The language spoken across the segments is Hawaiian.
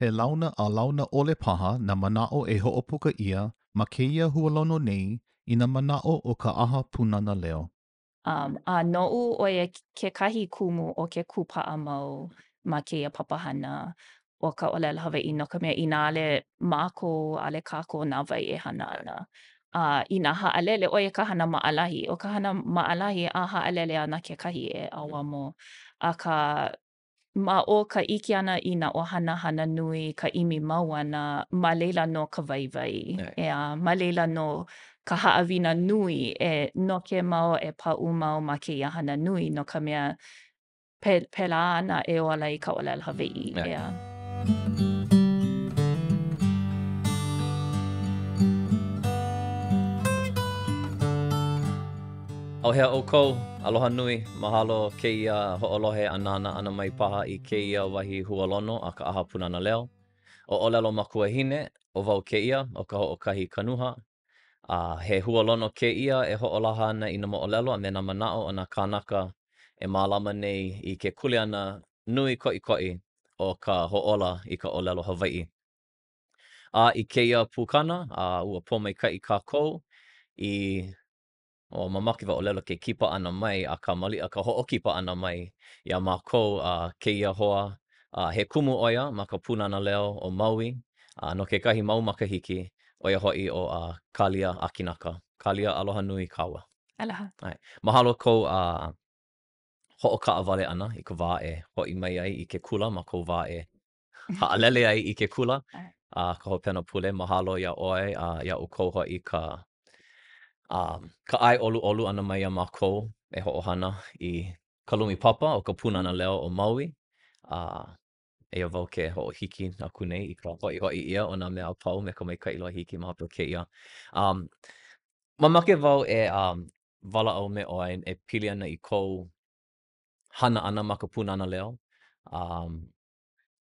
He launa a launa ʻole paha na manaʻo e hoʻopuka ʻia ma kēia hualono nei i na manaʻo o ka ʻaha Pūnana Leo. A noʻu ʻo ia kekahi kumu o ke kūpaʻa mau ma kēia papahana o ka ʻōlelo Hawaiʻi no ka mea inā ʻaʻole mākou ʻaʻole kākou nā wai e hana ana. Inā haʻalele ʻo ia ka hana maʻalahi. ʻO ka hana maʻalahi a haʻalele ana kekahi e ʻauamo. Akā ma o ka ʻike ʻana i nā ʻohana hana nui ka ʻimi mau ʻana ma leila no ka waiwai. Ma leila no ka haʻawina nui e noke mau e paʻu mau ma kēia hana nui no ka mea pēlā ana e ola i ka ʻōlelo Hawaiʻi, ea. ʻAuhea ʻoukou, aloha nui, mahalo kēia hoʻolohe ʻanana ʻana mai paha i kēia wahi hualono a ka ʻaha Pūnana Leo. ʻŌlelo Makuahine, ʻo wau kēia o ka hoʻokahi kanuha. He hualono kēia e hoʻolaha ana i nā moʻolelo a me nā manaʻo o nā kānaka e mālama nei i ke kuleana nui koʻikoʻi o ka hoʻola i ka ʻōlelo Hawaiʻi. I kēia pukana, ua pōmaikaʻi kākou i mamake wa ʻōlelo ke kipa ʻana mai a ka maliʻa ka hoʻokipa ʻana mai iā mākou kēia hoa he kumu ʻo ia ma ka Pūnana Leo o Maui no kekahi mau makahiki ʻo ia hoʻi o Kālia Akinaka. Kālia aloha nui kaua. Aloha. Mahalo kou hoʻokaʻawale ʻana i ka wā e hoʻi mai ai i ke kula ma kou wā e haʻalele ai i ke kula. Ka hopena pule, mahalo iā ʻoe iaʻu kou hoʻi ka ʻae ʻoluʻolu ʻana mai iā mākou e hoʻohana i ka lumi papa o ka Pūnana Leo o Maui. Eia wau ke hoʻohiki aku nei i ka hoʻihoʻi ʻia o nā mea apau me ka maikaʻi loa hiki ma hope o kēia. Mamake wau e walaʻau me ʻoe e pili ana i kou hana ʻana ma ka Pūnana Leo.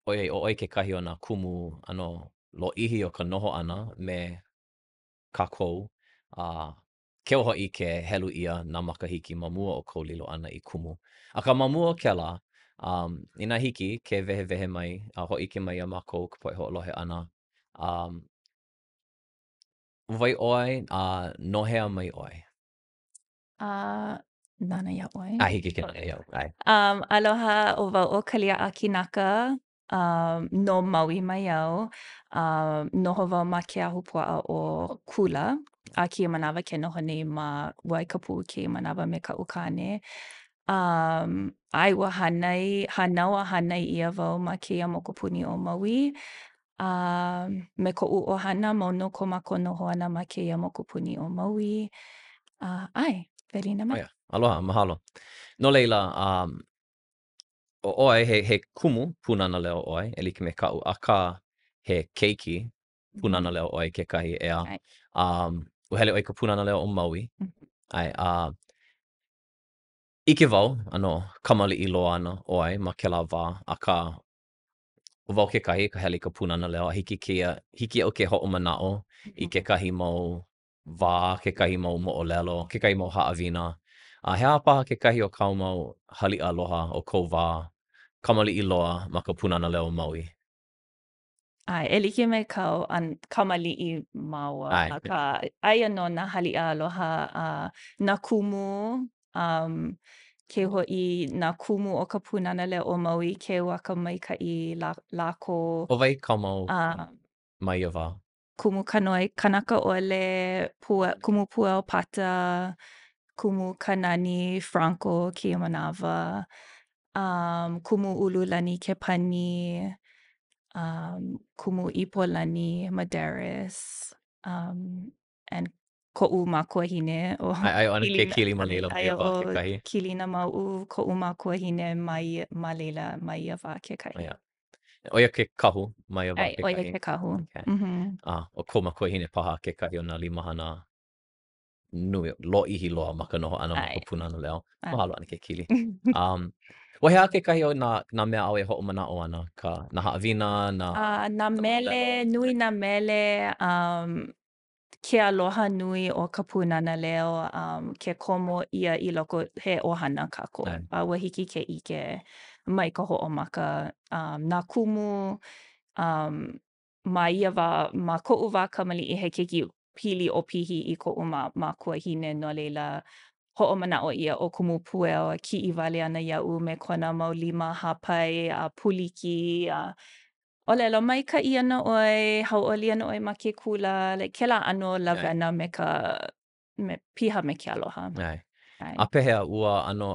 ʻOi kekahi o nā kumu ʻano lōʻihi o ka noho ʻana me kākou. Keu hoʻi ke helu ʻia nā makahiki ma mua o kou lilo ʻana i kumu. Akā ma mua o kēlā, inā hiki ke wehewehe mai a hōʻike mai iā mākou ka poʻe hoʻolohe ʻana. Wai ʻoe nohea mai ʻoe? Nana iā ʻoe. Hiki ke nana iā ʻoe. Aloha o wau o Kālia Akinaka no Maui mai au. Noho wau ma ke ahupuaʻa o Kula a kēia manawa ke noho nei ma Waikapu kēia manawa me ka ʻukane. ʻAi ua hānai, hānau a hānai ʻia wau ma kēia mokopuni o Maui. Me koʻu ʻohana mau no ko mākou noho ana ma kēia mokopuni o Maui. Welina mai. Aloha, mahalo. No leila, o ʻoe he kumu Pūnana Leo ʻoe e like me kaʻu, akā he keiki Pūnana Leo ʻoe kekahi ea. Ua hele ʻoe ka Pūnana Leo o Maui. ʻIke wau ʻano kamaliʻi loa ana ʻoe ma kēlā wā, akā ʻo wau kekahi ka hele i ka Pūnana Leo a hiki iaʻu ke hoʻomanaʻo i kekahi mau wā, kekahi mau moʻolelo, kekahi mau haʻawina. He aha paha kekahi o kāu mau haliʻa aloha o kou wā kamaliʻi loa ma ka Pūnana Leo o Maui. E like me kau kamaliʻi māua. Akā aia no nā haliʻa aloha nā kumu, ke hoʻi nā kumu o ka Pūnana Leo o Maui ke waka maikaʻi lākou. ʻO wai kāu mau mai ia wā? Kumu kanoi kānaka ʻole, kumu pua o pata, kumu kanani Franco kēia manawa, kumu ululani ke pani, kumu ʻipolani Madeiras, and koʻu Makuahine o Ai ʻo ana ke kili ma leila mai ia wā kekahi. Kilina Mauʻu, koʻu Makuahine ma leila mai ia wā kekahi. ʻO ia ke kahu mai ia wā kekahi. ʻO ia ke kahu. O kou Makuahine paha kekahi o nā limahana nui, lōʻihi loa ma ka noho ʻana ma ka Pūnana Leo. Mahalo ana ke kili. Wahi a kekahi o nā mea au e hoʻomanaʻo ana, nā haʻawina, nā mele, nui nā mele, ke aloha nui o ka Pūnana Leo, ke komo ʻia i loko he ʻohana kākou. Ua hiki ke ʻike mai ka hoʻomaka. Nā kumu Ma ia wā, ma koʻu wā kamaliʻi he keiki pili o pihi i koʻu Makuahine no leila hoʻomanaʻo ʻia o kumu puea kiʻi wale ana iaʻu me kona mau 5 hāpai a puliki a ʻōlelo maikaʻi ana ʻoe, hauʻoli ana ʻoe ma ke kula, like kēlā ʻano Ai, lawena me piha me ke aloha. ai. A Ai. pehea ua ano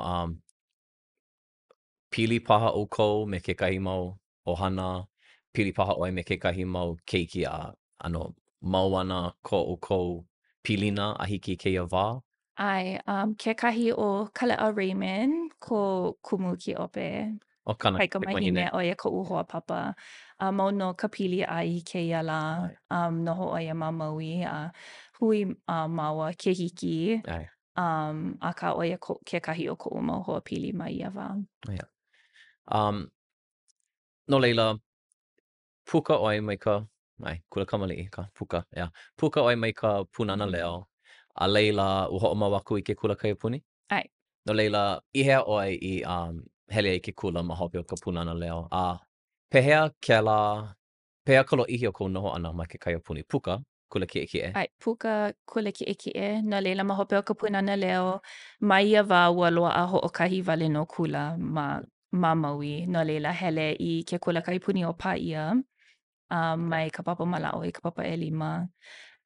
pili paha ʻoukou me kekahi mau ʻohana, pili paha ʻoe me kekahi mau keiki a ano mau ana ko ʻoukou pilina a hiki kēia wā? Ai, kekahi o Kālia Raymond ko kumu ki ope. O kānaka Kaikamahine Makuahine? ʻoia koʻu hoapapa. A mau no ka pili a i kēia lā, Ai, noho ʻoia ma Maui a hui māua ke hiki, ai, a ka ʻoia kekahi o koʻu mau hoapili ma ia wā. ia. No leila, puka ʻoe mai ka kula kamaliʻi ka puka, puka ʻoe mai ka Pūnana Mhm. Leo, a leila ua hoʻomau aku i ke kula kaiapuni? Ai, No leila, I hea ʻoe i hele ai ke kula ma hope o ka Pūnana Leo, a pehea kēlā pehea ka lōʻihi o kou noho ʻana ma ke kaiapuni? Puka, kula kiʻekiʻe? puka kule kiʻekiʻe, no leila ma hope o ka Pūnana Leo, ma ia wā ua loaʻa hoʻokahi wale no kula ma Maui, no leila hele i ke kula kaipuni o Pāʻia. Okay, Mai ka papa malaʻo i ka papa ʻelima.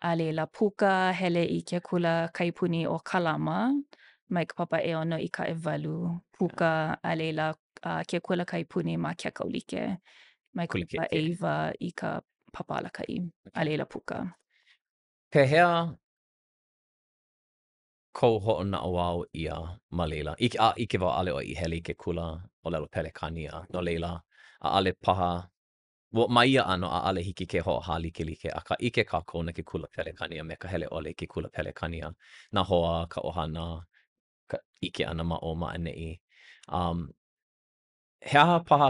A leila puka hele i ke kula kaipuni o Kalama, mai ka papa ʻeono i ka ʻewalu. yeah, Puka a leila ke kula kaipuni ma Kekaulike, mai ka kula papa kiʻekiʻe, ʻeiwa i ka papa alakaʻi. A okay. leila puka. Pehea kou hoʻonaʻo au ʻia ma leila? ʻIke wau ʻaʻole ʻoe i hele i ke kula ʻōlelo pelekania, no leila, ʻaʻale paha ma ia ʻano ʻaʻale hiki ke hoʻohā likelike, akā ʻike kākou na ke kula pelekania me ka hele ʻole i ke kula pelekania. Nā hoa, ka ʻohana, ka ʻike ʻana ma o maʻaneʻi. He aha paha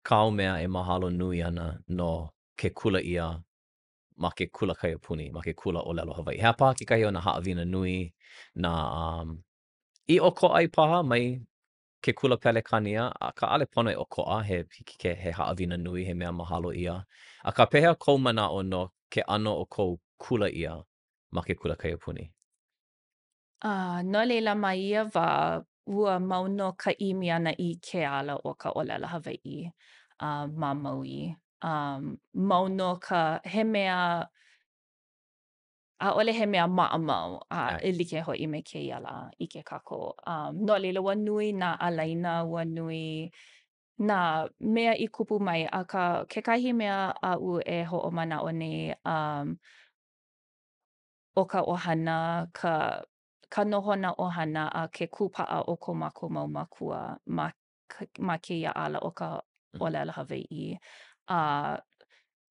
kāu mea e mahalo nui ana no ke kula ʻia ma ke kula kaiapuni, ma ke kula ʻōlelo Hawaiʻi? He aha paha kekahi o nā haʻawina nui, nā I ʻokoʻa i paha mai ke kula pelekania, a ka ʻaʻole pono e ʻokoʻa, he hiki ke he haʻawina nui, he mea mahalo ʻia. A ka pehea kou manaʻo no ke ʻano o kou kula ʻia ma ke kula kaiapuni? No leila ma ia wā, ua mau no ka ʻimi ana i ke ala o ka ʻōlelo Hawaiʻi ma Maui. Mau no ka he mea ʻaʻole he mea maʻamau Ai, e like hoʻi me kēia lā i ke kākou. No leila ua nui nā ʻālaina, ua nui nā mea i kupu mai, akā kekahi mea aʻu e hoʻomanaʻo nei ʻo ka ʻohana, ka nohona ʻohana a ke kūpaʻa o ko mākou mau makua ma kēia ala o ka mhm, ʻōlelo Hawaiʻi. A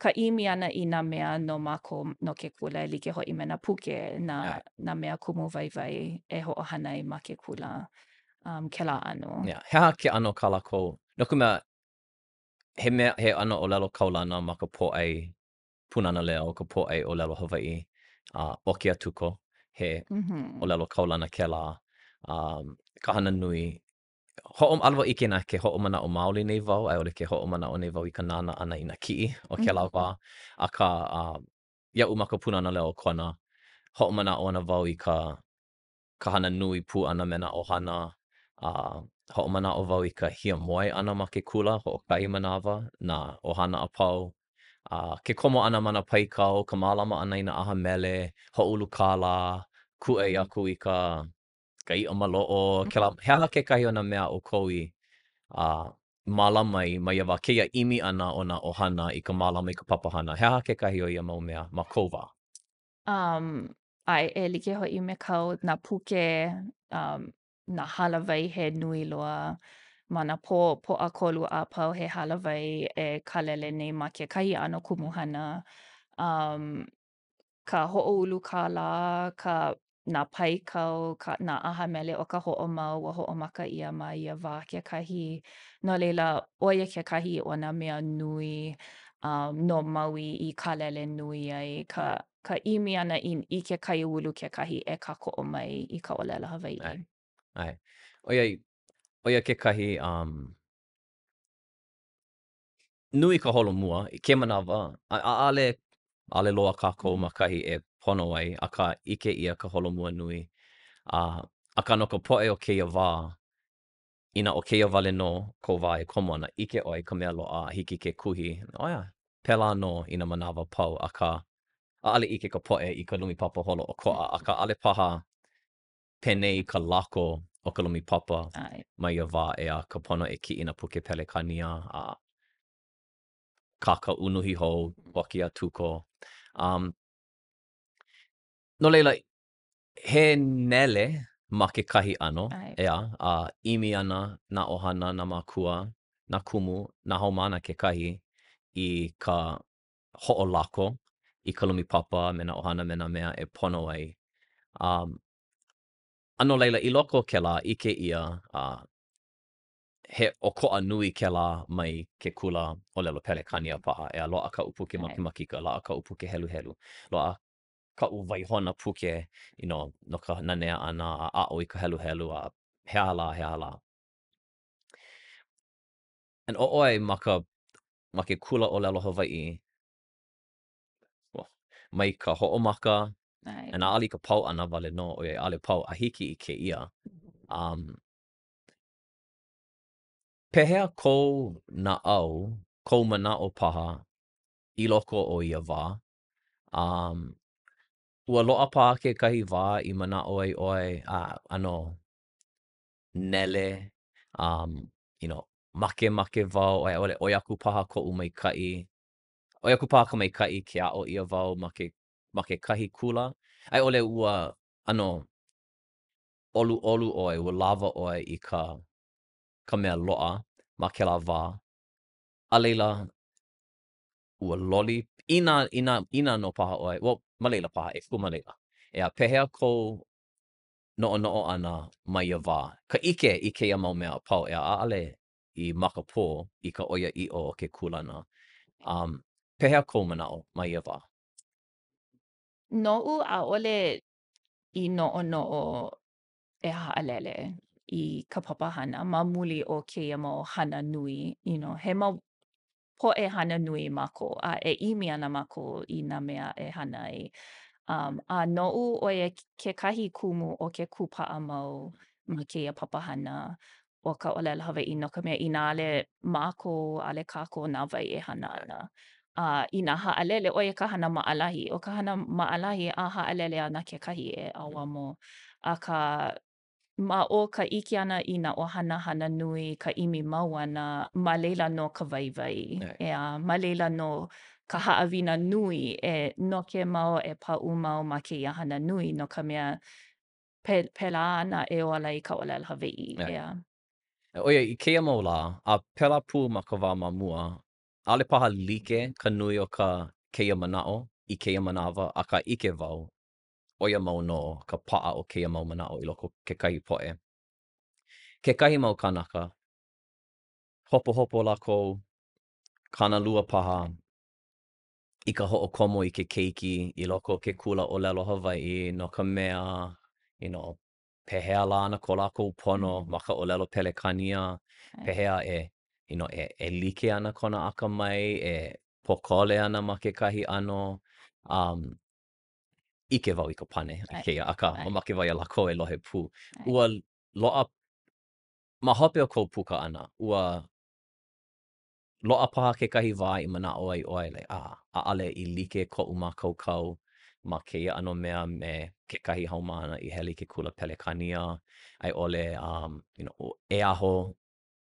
ka ʻimi ana i nā mea no mākou no ke kula e like hoʻi me nā puke, ai, nā mea kumu waiwai e hoʻohana ai ma ke kula, kēlā ʻano. He aha ke ʻano kā lākou? No ka mea, he ʻano ʻōlelo kaulana ma ka poʻe Pūnana Leo, ka poʻe ʻōlelo Hawaiʻi, ʻoki atu ko, he Mhm. ʻōlelo kaulana kēlā, ka hana nui. Aloha ʻike nā ke hoʻomanaʻo maoli nei wau, a i ʻole ke hoʻomanaʻo nei wau i ka nāna ʻana i nā kiʻi o kēlā wā. Mhm. Akā, iaʻu ma ka Pūnana Leo kona, hoʻomanaʻo ana wau i ka hana nui pū ʻana me nā ʻohana, hoʻomanaʻo wau i ka hiamoe ʻana ma ke kula, hoʻokahi manawa, nā ʻohana a pau. Ke komo ʻana ma nā paikau, ka mālama ʻana i nā ʻaha mele, hoʻoulu kālā, kuʻe Mhm. aku i ka iʻo maloʻo, kēlā he aha kekahi o nā mea ʻoukou i mālama i ma ia wā kēia ʻimi ʻana o nā ʻohana i ka mālama i ka papahana. He aha kekahi o ia mau mea ma kou wā? Ai, e like hoʻi me kau nā puke, nā halawai he nui loa, ma nā poʻakolu a pau he halawai e kalele nei ma kekahi ʻano kumuhana. Um, ka hoʻoulu kālā, nā paikau, nā ʻaha mele o ka hoʻomau ua hoʻomaka ʻia ma ia wā kekahi. No leila, ʻo ia kekahi o nā mea nui no Maui i kālele nui ai. Ka ʻimi ana i ke kaiāulu kekahi e kākoʻo mai i ka ʻōlelo Hawaiʻi. Ai, ai. ʻO ia kekahi, nui ka holomua, ke manawa, ʻaʻale loa kākou ma kahi e pono ai, akā ʻike ʻia ka holomua nui. Akā no ka poʻe o kēia wā, inā o kēia wale nō kou wā e komo ana, ʻike ʻoe ka mea loa a hiki ke kuhi. Oia, pēlā nō ina manawa pau, akā ʻaʻale ʻike ka poʻe i ka lumipapa holo o koʻa, akā ʻaʻole paha penei ka lako o ka lumipapa Ai, mai ia wā ea ka pono e kiʻi na puke pelekania a kāka unuhi hou, hoki a tuko. Um, no leila, he nele ma ke kahi ʻano, ai, ea, a ʻimi ana nā ʻohana, nā mākua, nā kumu, nā haumāna kekahi i ka hoʻolako i ka lumipapa me nā ʻohana me nā mea e pono ai. Um, no leila, i loko o kēlā, ʻike ʻia, he ʻokoʻa nui kēlā mai ke kula ʻōlelo pelekania paha, ea loaʻa kaʻu puke ai. makimakika, loaʻa kaʻu puke heluhelu, loaʻa kaʻu waihona puke, no ka nanea ʻana a aʻo i ka heluhelu a he aha lā, he aha lā. And o ʻoe ma ke kula ʻōlelo Hawaiʻi, well, mai ka hoʻomaka, Ai, and ʻaʻale i ka pau ʻana wale nō, ʻoiai ʻaʻole pau a hiki i kēia. Um, Pehea kou naʻau, kou manaʻo paha i loko o ia wā. Um, Ua loaʻa paha kekahi wā i manaʻo ai ʻoe ʻano nele, makemake wau, a i ʻole ʻoi aku paha koʻu maikaʻi. ʻoi aku paha ka maikaʻi ke aʻo ʻia wau ma kekahi kula. A i ʻole ua ʻoluʻolu ʻoe, ua lawa ʻoe i ka mea loaʻa ma kēlā wā. A leila ua loli ina no paha ʻoe, well, ma leila paha, e ku ma leila. Ea pehea kou noʻonoʻo ʻana mai ia wā. Ka ʻike i kēia mau mea pau, ea ʻaʻale i makapō i ka ʻoiaʻiʻo o ke kulana. Pehea kou manaʻo mai ia wā. noʻu ʻaʻole i noʻonoʻo e haʻalele i ka papahana ma muli o kēia mau hana nui, he mau poʻe hana nui mākou, a e ʻimi ana mākou i nā mea e hana ai. A noʻu ʻo ia kekahi kumu o ke kūpaʻa mau ma kēia papahana o ka ʻōlelo Hawaiʻi no ka mea inā ʻaʻole mākou ʻaʻole kākou nā wai e hana ana. Inā haʻalele ʻo ia ka hana maʻalahi. ʻO ka hana maʻalahi a haʻalele ana kekahi e ʻauamo. Akā ma o ka ʻike ana i nā ʻohana hana nui, ka ʻimi mau ʻana, ma leila nō ka waiwai. Right. Ma leila nō ka haʻawina nui e noke mau e paʻu mau ma kēia hana nui no ka mea pēlā ana e ola i ka ʻōlelo Hawaiʻi, Right. ea. Oia, i kēia mau lā, a pēlā pū ma ka wā mamua, ʻaʻole paha like ka nui o ka kēia manaʻo i kēia manawa, a ka ʻike wau, ʻoia mau nō ka paʻa o kēia mau manaʻo i loko o kekahi poʻe. Kekahi mau kānaka, hopohopo lākou, kānālua paha, Ai, i ka hoʻokomo i ke keiki i loko o ke kula ʻōlelo Hawaiʻi no ka mea, you know, pehea lā ana ko lākou pono ma ka ʻōlelo pelekania, ai, pehea e like ana kona akamai, e pokole ana ma kekahi ʻano, um, ʻike wau i ka pane i ai, kēia, akā ai, mamake wau iā lākou e lohe pū. ai, Ua loaʻa ma hope o kou puka ʻana, ua loaʻa paha kekahi wā i manaʻo ai ʻoe like, ʻaʻale i like koʻu mākaukau ma kēia ʻano mea me kekahi haumāna i hele i ke kula pelekania, a i ʻole, e aho,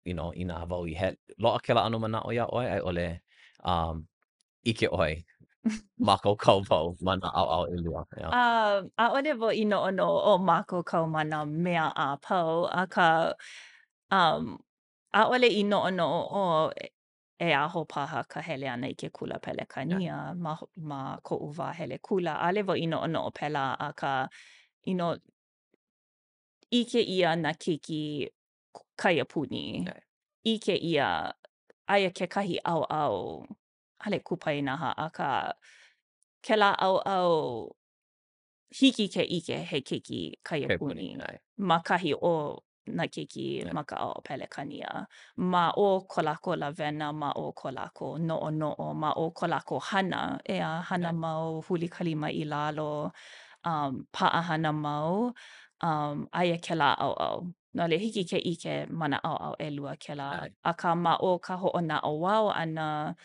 inā wau i loaʻa kēlā ʻano manaʻo iā ʻoe, a i ʻole, ʻike ʻoe mākaukau wau ma nā ʻaoʻao ʻelua, yeah. ʻaʻole wau i noʻonoʻo o mākaukau ma nā mea a pau, akā, ʻaʻole i noʻonoʻo o e aho paha ka hele ana i ke kula Yeah. pelekania ma koʻu wā hele kula. ʻAʻole wau i noʻonoʻo pēlā akā, you know, ʻike ʻia nā keiki kaiapuni. Yeah. ʻIke ʻia aia kekahi ʻaoʻao, ʻaʻole kupai nā akā kēlā ʻaoʻao hiki ke ʻike he keiki Ke puni, kaiapuni ai. ma kahi o na keiki Right. ma ka ʻaoʻao pelekania. Ma o ko lākou lawena, ma o ko lākou noʻonoʻo, ma o ko lākou hana, hana Right. mau huli kalima i lalo, paʻahana mau, aia kēlā ʻaoʻao. No le hiki ke ʻike ma na ʻaoʻao ʻelua kēlā. Right. Akā ma o ka hoʻonaʻo wao ʻana,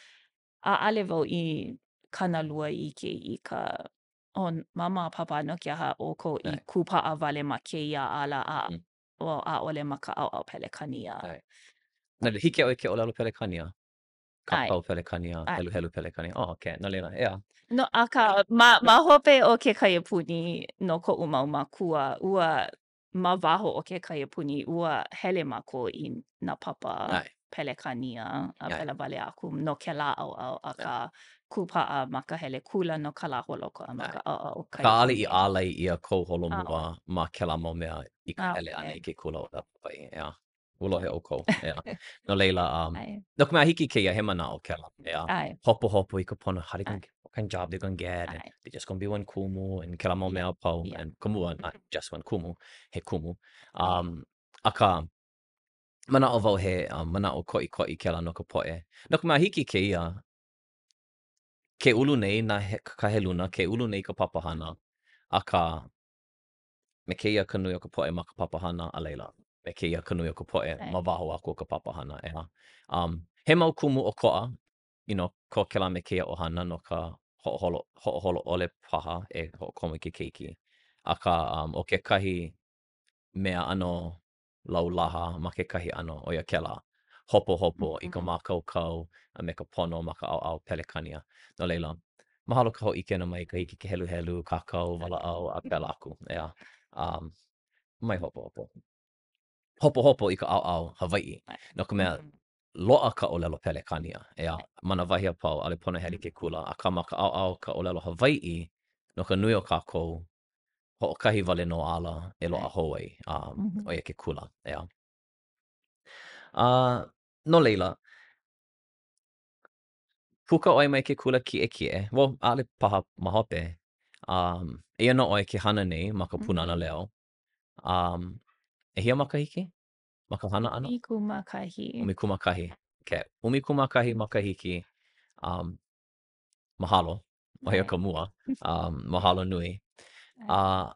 ʻaʻale wau I kanalua I ke I ka mama a papa no ke aha o ko I Right. kūpaʻa wale ma kēia ala Mm. ʻaʻole ma ka ʻaoʻao pelekania. Right. Na le hiki au ke ʻōlelo pelekania, Ai, kakao pelekania, ai. helu pelekania. Oh, okay. No leila, yeah. No, akā ma hope o ke kaiapuni no koʻu mau makua, ua ma waho o ke kaiapuni, ua hele mākou I nā papa Ai. pelekania a Ai. pela wale aku no kēlā ʻaoʻao Ai. akā kūpaʻa ma ka hele kula no ka lā holoka ma Ai. ka ʻaoʻao Ka ʻaʻole I kaiapuni. ʻālai ia kou ʻAʻole. holomua ma kēlā mau mea I ka hele ana ʻAʻole. I ke kula o ka Hawaiʻi, yeah. Ulohe ʻoukou, yeah. No leila, Ai. no ka mea hiki kēia he manaʻo kēlā, yeah. Ai. Hopo I ka pono, how they Ai. gonna get, what kind of job they gonna get, and Ai. they just gonna be one kumu, and kēlā mau Ia. mea pau, Ia. and kumua, not just one kumu, he kumu. Ai. Aka, manaʻo wau he manaʻo koʻikoʻi kēlā no ka poʻe. No ka mea hiki kēia, ke ulu nei ka he luna, ke ulu nei ka papahana, aka me kēia ka nui o ka poʻe ma ka papahana a leila. Me kēia ka nui o ka poʻe Ai. ma waho aku o ka papahana, ea. He mau kumu o koʻa, you know, ko kēlā me kēia ʻohana no ka hoʻoholo ʻole paha e hoʻokomo I ke keiki. Aka o kekahi mea ʻano laulaha ma kekahi ʻano ʻo ia kēlā hopo I ka mākaukau a me ka pono ma ka ʻaoʻao pelekania. No leila, mahalo ka hoʻike mai ka hiki ke heluhelu, kākau, walaʻau, a pēlā aku, ea. Mai hopo. Hopo I ka ʻaoʻao Hawaiʻi. Ai. No ka mea, loaʻa ka ʻōlelo pelekania, ea. Mana wahi a pau, ʻaʻole pono hele ke kula. Akā ma ka ʻaoʻao ka ʻōlelo Hawaiʻi, no ka nui o kākou, hoʻokahi wale no ala e loaʻa hou ai, ʻo ia ke kula, ea. No leila, puka ʻoe mai ke kula kiʻekiʻe, well, ʻaʻole paha ma hope. Eia no ʻoe ke hana nei ma ka Pūnana Leo. ʻEhia makahiki? Ma ka hana ʻana? Kumakahi. ʻumikūmakahi. Okay. ʻumikūmakahi makahiki. Mahalo. ʻO ia Ai. ka mua. Mahalo nui. Ai. Uh,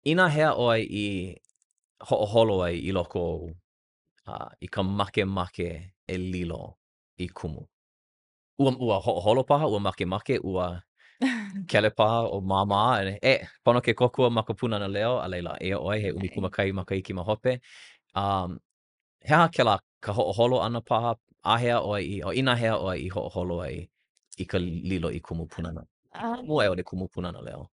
Inā hea ʻoe I hoʻoholo ai I loko I ka makemake e lilo I kumu. Ua hoʻoholo paha, ua makemake, ua kele paha o māmā, pono ke kokua ma ka Pūnana Leo, a leila eia ʻoe he Ai. ʻumikūmakahi makahiki ma hope. He aha kēlā ka hoʻoholo ʻana paha, a hea ʻoe o inā hea ʻoe I hoʻoholo ai I ka lilo I kumu Pūnana. I ka mua e o le kumu Pūnana Leo.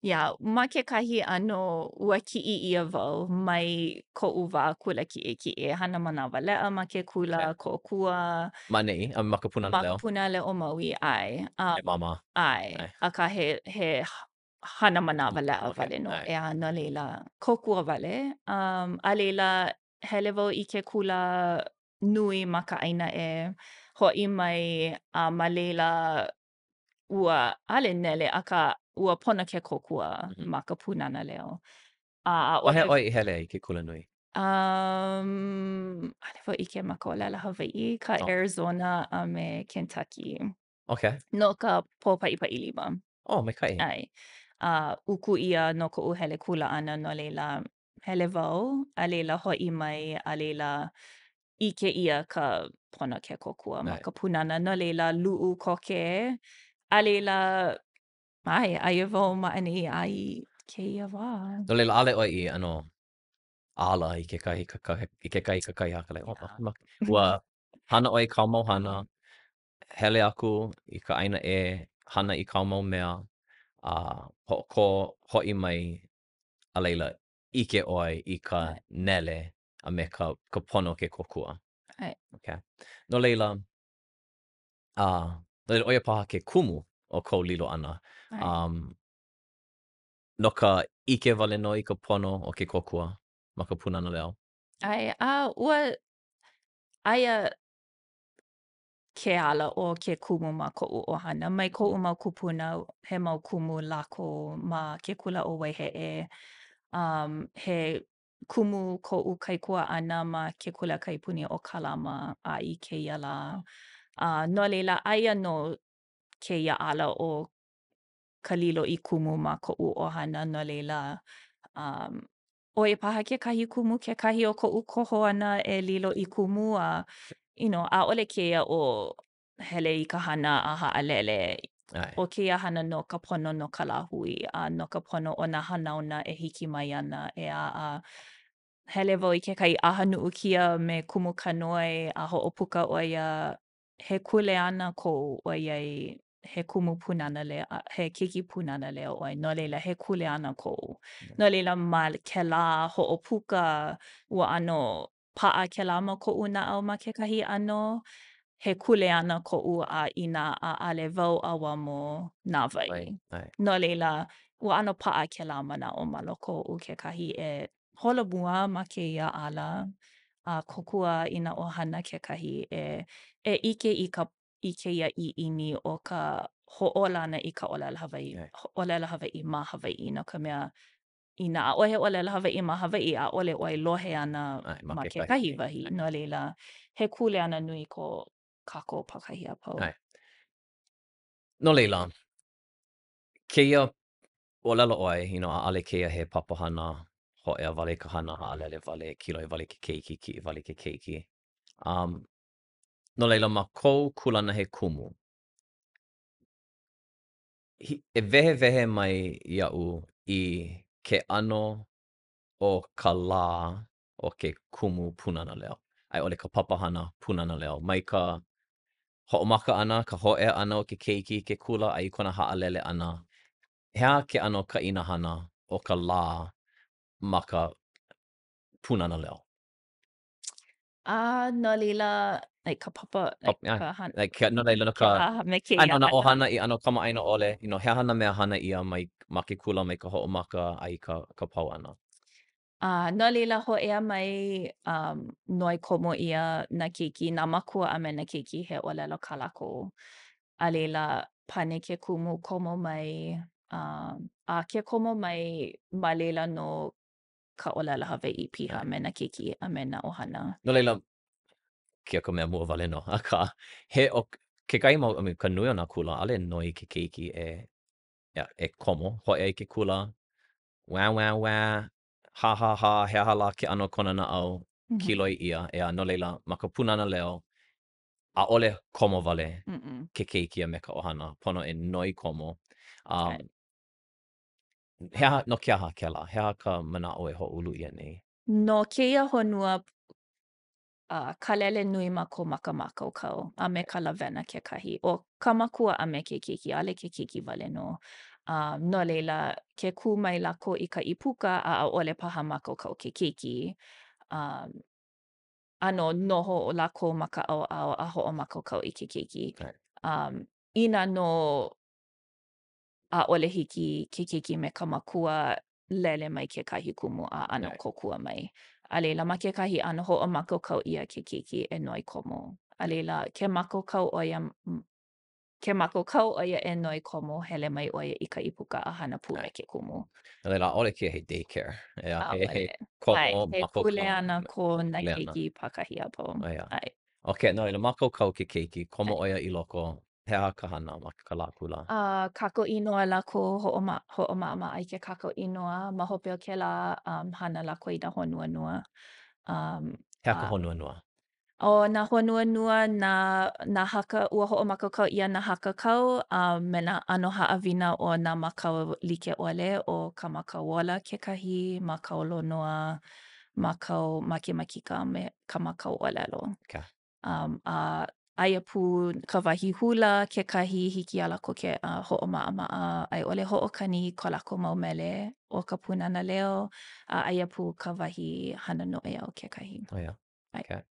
Ia, ma kekahi ʻano ua kiʻi ʻia wau mai koʻu wā kula kiʻekiʻe. Hana manawa leʻa ma ke kula, Okay. kōkua, Ma neʻi, ma ka Pūnana ma ka Leo. Pūnana Leo maui, ai. E māmā. Ai, Ai. akā he hana manawa leʻa Okay. wale no, Ai. no leila, kōkua wale. A leila, hele wau I ke kula nui ma ka ʻaina e, hoʻi mai, ma leila ua ʻaʻole nele akā ua pono ke kōkua ma ka Pūnana Leo. Wahe ʻAʻole ʻoe I hele ai ke kula nui? ʻaʻole wau ʻike ma ka ʻōlelo Hawaiʻi, ka Oh. Arizona a me Kentucky. Okay. No ka pōpaʻipaʻi lima. Oh, me kai. Ai. Uku ʻia no koʻu hele kula ʻana no leila hele wau, a leila hoʻi mai, a leila ʻike ʻia ka pono ke kōkua ma Ai. ka Pūnana. No leila luʻu koke, a leila aia wau maʻani ai kēia wā. No leila ʻaʻole ʻoe I ano ala I kekahi haka like, oh, Ia. ua hana ʻoe I kāu mau hana, hele aku I ka ʻaina e, hana I kāu mau mea, hoʻi mai, a leila ʻike ʻoe I ka Ai, nele a me ka pono ke kokua. ai, Okay. No leila, no leila ʻoia paha ke kumu o kou lilo ʻana. ai. Um, no ka ʻike wale no I ka pono o ke kokua ma ka Pūnana Leo. Ai, ua aia ke ala o ke kumu ma koʻu ʻohana. Mai koʻu mau kupuna, he mau kumu lākou ma ke kula o Waiheʻe. He kumu koʻu kaikua ʻana ma ke kula kaipuni o Kālama a i kēia lā. No leila aia no kēia ala o ka lilo i kumu ma koʻu ʻohana no leila, um, ʻoia paha kekahi kumu, kekahi o koʻu koho ʻana e lilo i kumu ʻaʻole kēia o hele i ka hana a haʻalele. Ai, ʻO kēia hana no ka pono no ka lāhui, a no ka pono o nā hanauna e hiki mai ana a hele wau i kekahi ʻaha nuʻukia me kumu kanoi a hoʻopuka ʻo ia he kuleana kou ʻoiai he kumu Pūnana Leo he keiki Pūnana Leo ʻoe no leila he kuleana kou. No leila ma kēlā hoʻopuka ua ʻano paʻa kēlā ma koʻu naʻau ma kekahi ʻano, he kuleana koʻu a inā ʻaʻale wau auamo nā ai, wai. ai, No leila ua ʻano paʻa kēlā manaʻo ma loko o kekahi e holomua ma kēia ala, a kokua i nā ʻohana kekahi e ʻike i kēia ʻiʻini o ka hoʻolana i ka ʻōlelo Hawaiʻi ai, ʻōlelo Hawaiʻi ma Hawaiʻi no ka mea inā ʻaʻohe ʻōlelo Hawaiʻi ma Hawaiʻi ʻaʻole ʻoe lohe ana ai, ma ma kekahi kekahi nei, wahi. ai, No leila he kuleana nui ko kākou pakahi a pau. ai. No leila, kēia ʻōlelo ʻoe, ʻaʻale kēia he papahana, hoʻea wale ka hana, haʻalele wale, kiloi wale ke keiki, kiʻi wale ke keiki. Um, no leila, ma kou kulana he kumu, e wehewehe mai iaʻu i ke ʻano o ka lā o ke kumu Pūnana Leo, a i ʻole ka papahana Pūnana Leo, mai ka hoʻomaka ʻana, ka hoʻea ʻana o ke keiki, ke kula, a i kona haʻalele ʻana. He aha ke ʻano ka inahana o ka lā ma ka Pūnana Leo? No leila, like ka papa, like Yeah, ka han like no laila no ke ka ʻaha me ano kēia na hana. ʻohana i ʻano kamaʻaina ʻole, he aha na mea hana ʻia mai ma ke kula mai ka hoʻomaka a i ka pau ʻana. No leila hoʻea mai noi komo ʻia nā keiki, nā makua a me nā keiki he ʻōlelo kā lākou. A leila pane ke kumu komo mai, a ke komo mai ma leila no ka ʻōlelo Hawaiʻi piha Ai. me nā keiki a me nā ʻohana. No laila, kia ka mea mua wale no, akā he o kekahi mau, ka nui o nā kula, ʻaʻole noi ke keiki e komo, hoʻea i ke kula, wah, wah, wah, ha, ha, ha, he aha la ke ʻano kona naʻau, Mhm. kiloi ʻia, no leila, ma ka Pūnana Leo, ʻaʻole komo wale Mm-mm. ke keiki a me ka ʻohana, pono e noi komo. Right. He aha, no ke aha kēlā, he aha ka manaʻo e hoʻoulu ʻia nei. No kēia honua ka lele nui ma ko makamaka o kau a me ka lawena kekahi. O ka makua a me ke keiki, ʻaʻole ke keiki wale no. No leila, ke kū mai lākou i ka ipuka a ʻaʻole paha mākaukau ke keiki. Um, ʻano noho o lākou ma ka ʻaoʻao a hoʻomākaukau i ke keiki. Right, Inā no ʻaʻole hiki ke keiki me ka makua lele mai kekahi kumu a ʻano right. kōkua mai. A leila ma kekahi ʻano hoʻomākaukau ʻia ke keiki e noi komo. A leila ke mākaukau ʻo ia ke mākaukau ʻo ia e noi komo hele mai ʻo ia i ka ipuka a hana pū me Right. ke kumu. No leila, ʻaʻole kia he daycare. He ʻAʻole. Ai, komo, he mākaukau, kuleana ko nā kuleana. keiki pakahi a pau. Ia. Ai, No leila, mākaukau ke keiki, komo ai. ʻo ia i loko, he aha ka hana ma ka lā kula. Kako inoa lākou hoʻomaʻama ai ke kako inoa ma hope o kēlā hana lākou i nā honuanua. Um, He aha ka a honua. O nā honuanua nā haka ua hoʻomākaukau ʻia nā hakakau me nā ʻano haʻawina o nā mākau like ʻole o ka mākau ola kekahi, mākau lonoa, mākau makemakika me ka mākau ʻōlelo. Okay. A aia pū ka wahi hula kekahi hiki a lākou ke hoʻomaʻamaʻa a i ʻole hoʻokani ko lākou mau mele o ka Pūnana Leo a aia pū ka wahi hana noʻea o kekahi. Ia. Ai. Okay.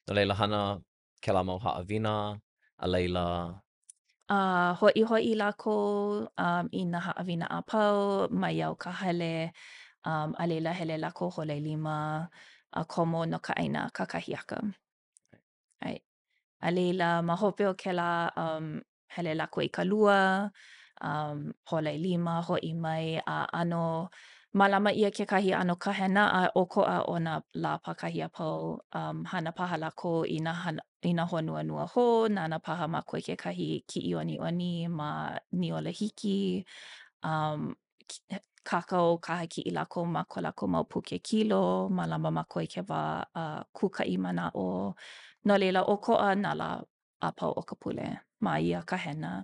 No leila, hana kēlā mau haʻawina, a leila, Hoʻihoʻi lākou i nā haʻawina a pau mai au ka hale a leila hele lākou holelima a komo no ka ʻaina kakahiaka. Ai. A leila ma hope o kēlā hele lākou i ka lua, holelima hoʻi mai a ʻano Mālama ʻia kekahi ʻano kahena a ʻokoʻa o nā lā pākahia pau hana paha lākou i nā honuanua hou, nana paha mākua i kekahi kiʻiʻoniʻoni ma niola hiki, um, kākau kahakiʻi lākou ma ko lākou mau puke kilo, mālama mākua i ke wā kūkaʻi manaʻo. No leila ʻokoʻa nā lā a pau o ka pule ma ia kahena.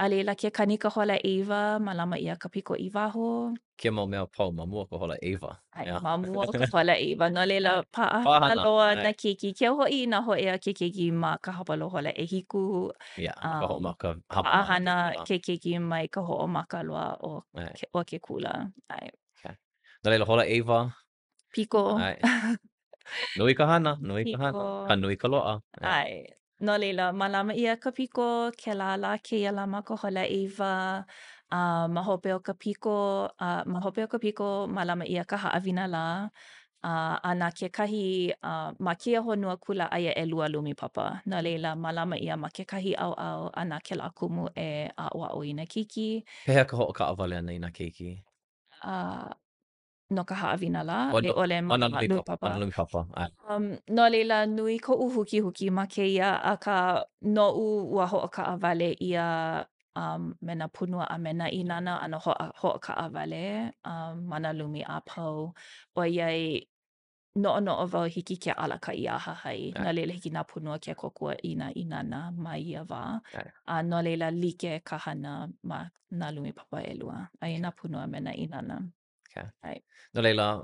A leila ke kanika hola ʻeiwa, mālama ʻia ka piko i waho. Kia mau mea pau ma mua ka hola ʻeiwa. Ai, Yeah. ma mua o ka hola ʻeiwa. No leila paʻahana Pāhana. loa nā keiki. Kia hoʻi nā hoʻea ke keiki ma ka hapalo hola e hiku. Yeah, ma ka hoʻomaka hapa mana Paʻahana ke ke keiki mai ka hoʻomaka loa Ai, o ke kula. Ai, okay. No leila hola ʻeiwa. piko. Ai, nui ka hana, nui ka hana. Ka Piko. nui ka loa. Yeah. Ai, no leila, mālama ʻia ka piko, ke lā kēia lā ma ka hola ʻeiwa, ma hope o ka piko, ma hope o ka piko, mālama ʻia ka haʻawina lā, a nā kekahi, ma kēia honua kula aia ʻelua lumi papa. No leila, mālama ʻia ma kekahi ʻaoʻao a nā kēlā kumu e aʻoaʻo i nā keiki. Pehea ka hoʻokaʻawale ana i nā keiki? Uh, no ka haʻawina lā, O e no, ʻole mana mālama nui nui papa, papa. mana nui papa. Ai, No leila nui koʻu hukihuki ma kēia akā noʻu ua hoʻokaʻawale ʻia me nā punua a me nā inana a no hoʻokaʻawale ma nā lumi a pau. ʻOiai noʻonoʻo wau hiki ke alakaʻi a hahai. ai, No leila hiki nā punua ke kokua i nā inana ma ia wā. ai. A no leila like ka hana ma nā lumi papa ʻelua. Ai nā punua me nā inana. Okay. Ai. No leila,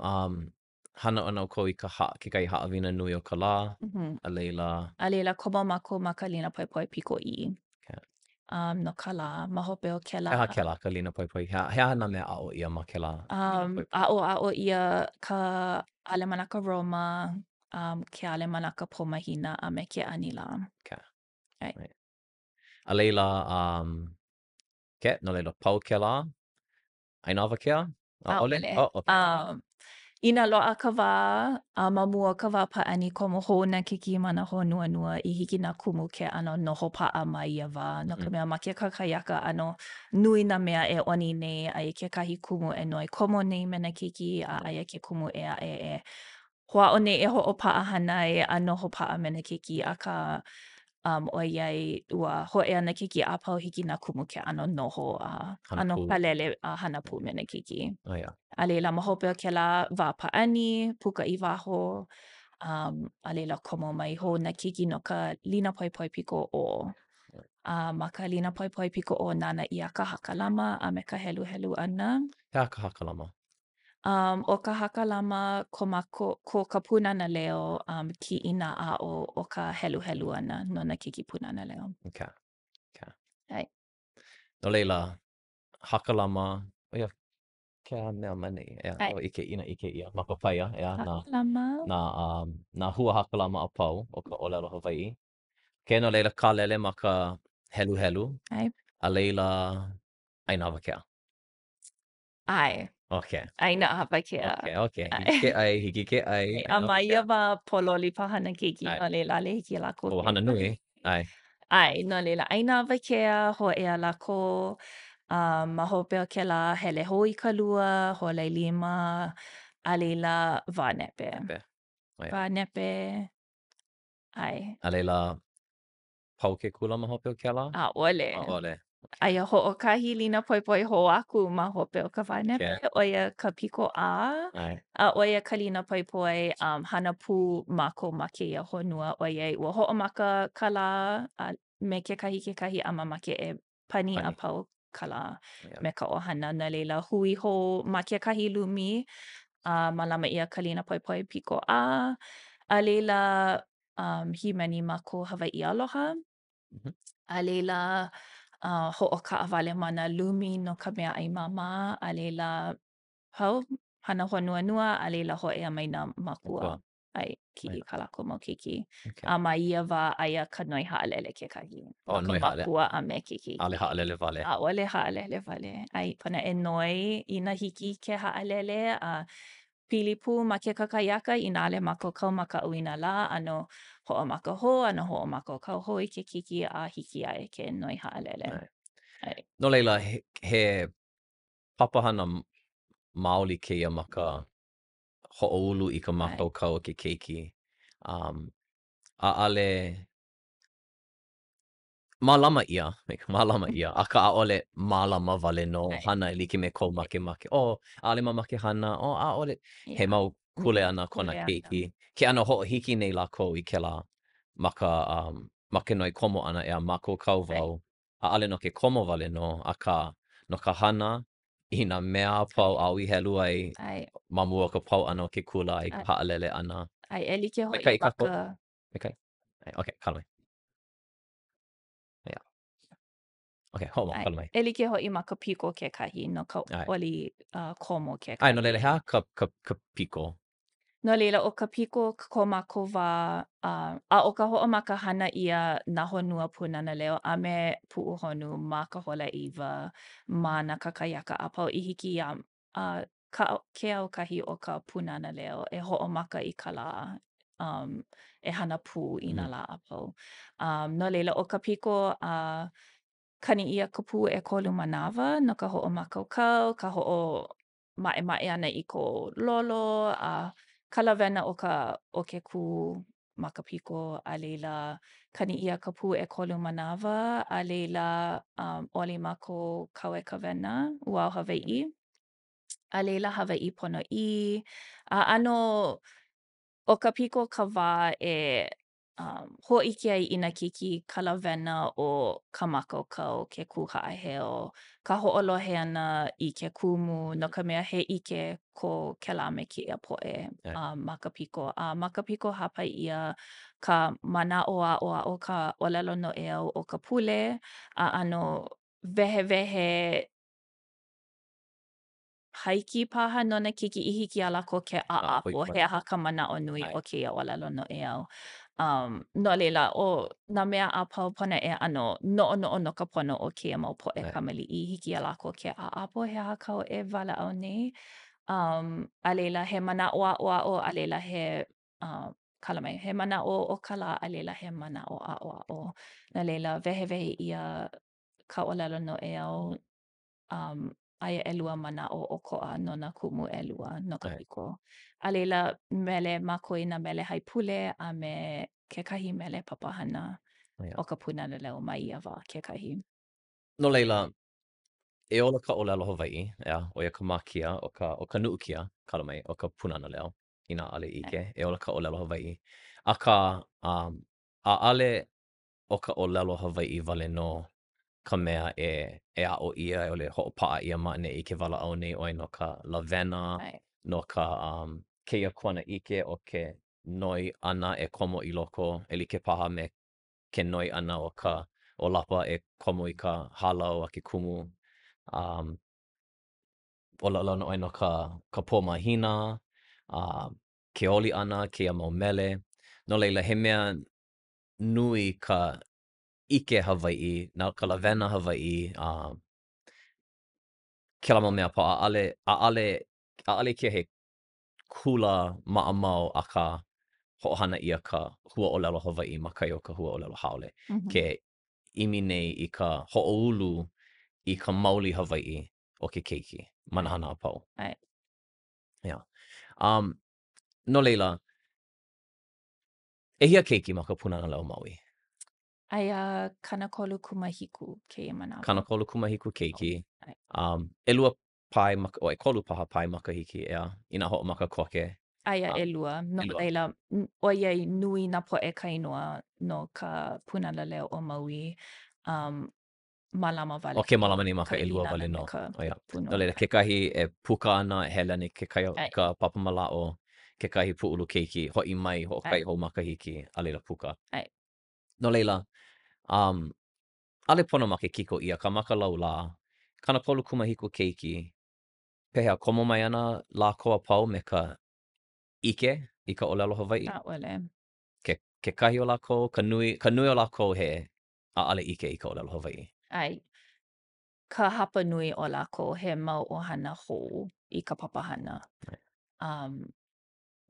hana ona kou i ka kekai haʻawina nui o ka lā, Mhm. a leila, A leila komo mākou ma ka lina poepoe piko i. okay. No ka lā, ma hope o ke lā. Heha ke lā ka lina poipoi. Hea nā mea aʻo ia ma ke lā lina poipoi. Aʻo ia ka ʻale manaka Roma, ke ʻale manaka Pomahina a me ke anila. Okay. Ai. Right. A leila, no leila pau ke lā, ainawa ke a? ʻAʻole? ʻAʻole. Oh, okay. Ina loaʻa ka wā, ma mua o ka wā pāʻani komo hou nā kiki ma nā honuanua i hiki nā kumu ke ʻano noho paʻa ma ia wā. No ka mea ma ke kakaiaka ʻano nui nā mea e ʻoni nei a i kekahi kumu e noi komo nei me nā kiki a aia ke kumu e aʻe e hoaʻo nei e hoʻopaʻa hānai a noho paʻa me nā kiki akā ʻoiai ua hoʻe ana keiki a pau hiki nā kumu ke ʻano noho a Hana ʻano pū. palele a hana pū me nā kiki. Oh, yeah. A leila ma hope o kēlā wā pāʻani, puka i waho, a leila komo mai hou nā kiki no ka lina poipoi piko o. Ma ka lina poipoi piko o nana ia ka hakalama a me ka helu ʻana. Hea ka hakalama. O ka hakalama ko ka Pūnana Leo ki ina a o ka helu ʻana no nā kiki Pūnana Leo. Okay. Okay. Ai. No leila, hakalama, o ia, ke a mea mani, ea, Ai. o ike ia, ma ka paia, ea, Hakalama. nā hua hakalama a pau o ka ʻōlelo Hawaiʻi. Ke no leila kālele ma ka helu, Ai. a leila, ainawa ke a. Ai. Okay. Ai nā hapa ke a. Okay. Ai. Hiki ke ai. A ma Okay. ia wā pololi pahana keiki Ai. no leila ale hiki a lākou O ke. hana nui. Ai. Ai, no leila aina awakea ho ea lākou ma hope o kēlā hele hou i ka lua, holai lima, a leila wānepe. Pe. O ia. Wānepe, ai, A leila, pau ke kula ma hope o ke la? ʻaʻole. ʻAʻole. Aia hoʻokahi lina poipoi hou aku ma hope o ka wānepe, Okay. ʻoia ka piko ʻā, Ai. a ʻoia ka lina poipoi hana pū mākou ma kēia honua, ʻoiai ua hoʻomaka ka lā me kekahi a mamake e pani a Pani. pau ka lā O ia. me ka ʻohana. No leila hui hou ma kekahi lumi, mālama ʻia ka lina poipoi piko ʻā, a leila himani ma ko Hawaiʻi aloha. Mhm. A leila hoʻokaʻawale ma nā lumi no ka meaʻai māmā, a leila hau, hana honuanua, a leila hoʻea mai nā makua. Makua. Ai, kiʻi Ai. ka lākou mau keiki. Okay. A ma ia wā aia ka noi haʻalele kekahi. O, Ma ka noi haʻale. makua a me ke keiki. Ale haʻalele wale. ʻAʻole haʻalele wale. Ai, pono e noi i nā hiki ke haʻalele a pili pū ma ke kakaiaka i nā ale mākou ma ka ʻuina lā a no hoʻomaka hou a no hoʻomaka kau hou i ke kiki a hiki ai ke noi haʻalele. Ai. Ai. No leila, he papahana maoli kēia ma ka hoʻoulu I ka Ai, mākaukau o ke keiki. ʻAʻale mālama ʻia, mālama ʻia, akā ʻaʻole mālama wale no ai, hana like me kou ai, makemake. ʻaʻole mamake hana, ʻaʻole he ia. mau kule ana kona Kule ana. keiki. Ke ʻano hoʻohiki nei lākou I kēlā ma ke noi komo ʻana ea mākaukau Ai, wau. ʻAʻale no ke komo wale no, akā no ka hana I nā mea ai, apau au I helu ai ai, ma mua o ka pau ʻana o ke kula I ai, ka haʻalele ʻana. ai, e like hoʻi Maikaʻi ma kākou? ka Maikaʻi? Okay, kala mai. Ia. Okay, hoʻomau, ai, kala mai. e like hoʻi ma ka piko kekahi no ka Ai. ʻoli komo Ai, no kekahi. leila, hea ka piko? No leila, o ka piko ko mākou wā, a o ka hoʻomaka hana ʻia nā honua Pūnana Leo a me puʻuhonu ma ka holaiwa ma nā kakaiaka a pau I hiki iā ke aukahi o ka Pūnana Leo e hoʻomaka I ka lā, e hana pū I nā Mhm. lā a pau. No leila, o ka piko kani ʻia ka pū 3 manawa no ka hoʻomākaukau, ka hoʻomaʻemaʻe ʻana I ko lolo, ka lawena o ke kū ma ka piko a leila kani ʻia ka pū 3 manawa a leila ʻoli mākou kaue ka wena ua Hawaiʻi. A leila Hawaiʻi ponoʻī, a ʻano o ka piko ka wā hōʻike ai i nā keiki ka lawena o ka mākaukau ke kūhaʻaheo, ka hoʻolohe ʻana I ke kumu no ka mea he ʻike ko kēlā me kēia poʻe Ai, ma ka piko. A ma ka piko hāpai ʻia ka manaʻo aʻoaʻo ka ʻōlelo noʻeau o ka pule a ʻano wehewehe haiki paha no na keiki I hiki iā lākou ke hoi ʻaʻapo, he mana. aha ka manaʻo nui Ai, o kēia ʻōlelo noʻeau. No leila, o nā mea a pau pono e ʻano noʻonoʻo no ka pono o kēia mau poʻe ai, kamaliʻi hiki iā lākou ke ʻaʻapo he aha kau e walaʻau nei. A leila he manaʻo aʻoaʻo a leila kala mai, he manaʻo o ka lā a leila he manaʻo aʻoaʻo. No leila, wehewehe ʻia ka ʻōlelo noʻeau aia ʻelua manaʻo ʻokoʻa no nā kumu ʻelua no ka ai, piko. A leila mele mākou I nā mele haipule a me kekahi mele papahana ai. o ka Pūnana Leo ma ia wā kekahi. No leila, e ola ka ʻōlelo Hawaiʻi, ea, ʻo ia ka mākia o ka nuʻukia, kala mai, o ka Pūnana Leo, I nā ʻale Ai, ʻike, e ola ka ʻōlelo Hawaiʻi. Akā, ʻaʻale o ka ʻōlelo Hawaiʻi wale no ka mea e aʻo ʻia, e ole hoʻopaʻa ʻia maʻaneʻi ke walaʻau nei ʻoe no ka lawena, ai, no ka kēia kuana ʻike o ke noi ʻana e komo I loko, e like paha me ke noi ʻana o ka ʻōlapa e komo I ka hālau a ke kumu. Um, ʻōlelo ʻoe no ka pōmahina, ke oli ʻana, kēia mau mele. No leila, he mea nui ka ʻike Hawaiʻi, ka lawena Hawaiʻi, kēlā mau mea pā ʻaʻale kia he kula maʻamau akā hoʻohana ʻia ka huaʻōlelo Hawaiʻi ma kai o ka huaʻōlelo haole. mhm, Ke ʻimi nei I ka hoʻoulu I ka maoli Hawaiʻi o ke keiki, ai, manahana a pau. ai. Ia. No leila, ʻehia keiki ma ka Pūnana Leo Maui? Aia Kanakolu Kumahiku kēia manawa. Kānakolu kumahiku Oh, keiki, ai. 'elua pae o 'ekolu paha pae makahiki ea I nā hoʻomaka koke. Aia uh, ʻelua, no 'Elua. leila, ʻoiai nui nā poʻe kainoa no ka Pūnana Leo o Maui. Mālama O wale ke ka malama nei ma ka 'elua inana wale me no. ka O ia. No punua. leila, Ai, kekahi e puka ana e hele nei ke ai, ka papa malaʻo, kekahi puʻulu keiki, hoʻi mai, ai, hoʻokahi hou makahiki, a leila puka. ai. No leila, um, ʻaʻole pono ma ke kiko ʻia, ka maka laulā, Kānakolu kumahiku keiki, pehea komo mai ana lākou a pau me ka ʻike I ka ʻōlelo Hawaiʻi? ʻAʻole. Kekahi o lākou, ka nui o lākou he ʻaʻale ʻike I ka ʻōlelo Hawaiʻi. Ai, ka hapa nui o lākou he mau ʻohana hou i ka papahana. Um,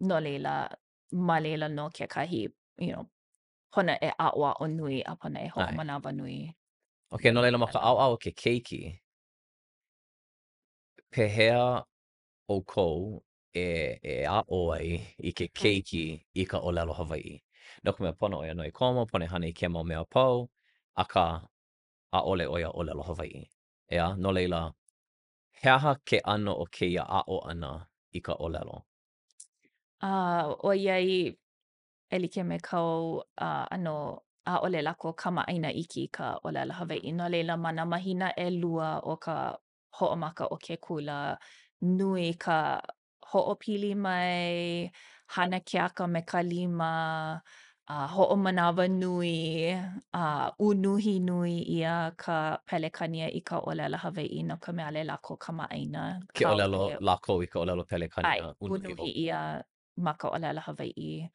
no leila, ma leila no kekahi, hona e aʻoaʻo nui a pana e Ai. hoʻomanawa nui Ok, no no leila ma leila ka lā. ʻaoʻao o ke keiki, pehea ʻoukou e aʻo ai i ke keiki i ka ʻōlelo Hawaiʻi. No ka mea pono ʻo ia noi komo, pono e hana i ke mau mea pau, akā ʻaʻole ʻo ia ʻōlelo Hawaiʻi. Ea, no leila, he aha ke ʻano o kēia aʻo ʻana i ka ʻōlelo? ʻoiai e like me kau ʻaʻole lākou kamaʻaina iki i ka ʻōlelo Hawaiʻi. No leila ma nā mahina ʻelua o ka hoʻomaka o ke kula, nui ka hoʻopili mai, hana keaka me ka lima, hoʻomanawa nui, ʻunuhi nui ʻia ka pelekania i ka ʻōlelo Hawaiʻi no ka mea a le lākou kamaʻaina. Ke Kau ʻōlelo e lākou i ka ʻōlelo ʻai, pelekania unu i ʻunuhi o. ʻia ma ka ʻōlelo Hawaiʻi.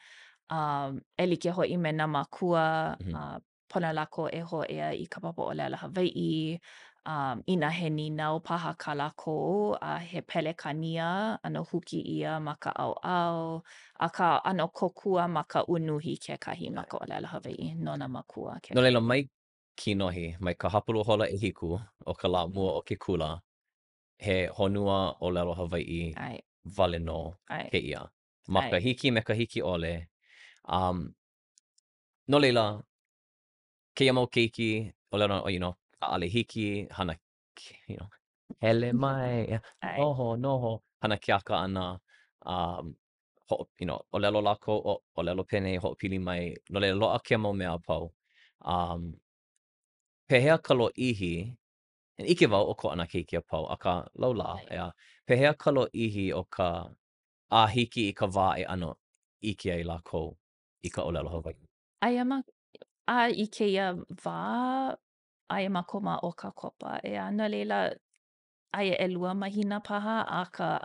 E like hoʻi me nā makua, Mhm. pono lākou e hōʻea i ka papa ʻōlelo Hawaiʻi, inā he ninau paha kā lākou a he pelekania ano huki ʻia ma ka ʻaoʻao, a ka ano kōkua ma ka ʻunuhi kekahi ma ka ʻōlelo Hawaiʻi no nā makua No leila kekahi. mai kinohi, mai ka hapulu hola e hiku o ka lā mua o ke kula, he honua ʻōlelo Hawaiʻi ʻAe, wale nō ʻae, kēia. Ma ʻae, ka hiki me ka hiki ʻole, no leila, kēia mau keiki, ʻōlelo, ka ʻale hiki, hana, you know, hele mai, ʻae, noho, noho, hana keaka ʻana, ʻōlelo lākou, ʻōlelo pene, hoʻopili mai, no leila loaʻa ke mau mea apau. Um, Pehea ka lōʻihi, e ʻike wau o ko ʻana keiki apau, akā laulā, ʻae. ea, pehea ka lōʻihi o ka hiki i ka wā e ʻano ʻike ai lākou i ka ʻōlelo Hawaiʻi. Aia ma I kēia wā, aia ma ko ma o ka kopa. E no leila aia ʻelua mahina paha a ka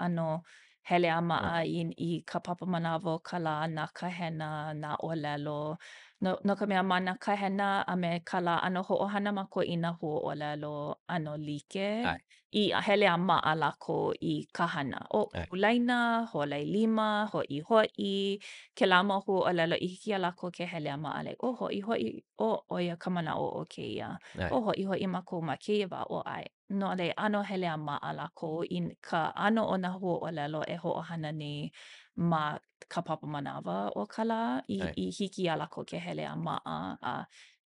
hele a maʻa i ka papa manawa o ka lā nā kahena, nā ʻōlelo. No ka mea ma nā kahena a me ka lā ʻano hoʻohana makoʻina huaʻōlelo ʻano like, Ai, i hele a maʻa lākou i ka hana. O ai, hulaina, hōlailima, hoʻihoʻi, kēlā mau huaʻōlelo i hiki iā lākou ke hele a maʻa like, "O hoʻihoʻi, ʻo ia ka manaʻo o kēia. ai, O hoʻihoʻi mākou ma kēia wā o ʻae." No le ʻano hele a maʻa lākou i ka ʻano o nā huaʻōlelo e hoʻohana nei ma ka papa manawa o ka lā ai, i hiki iā lākou ke hele a maʻa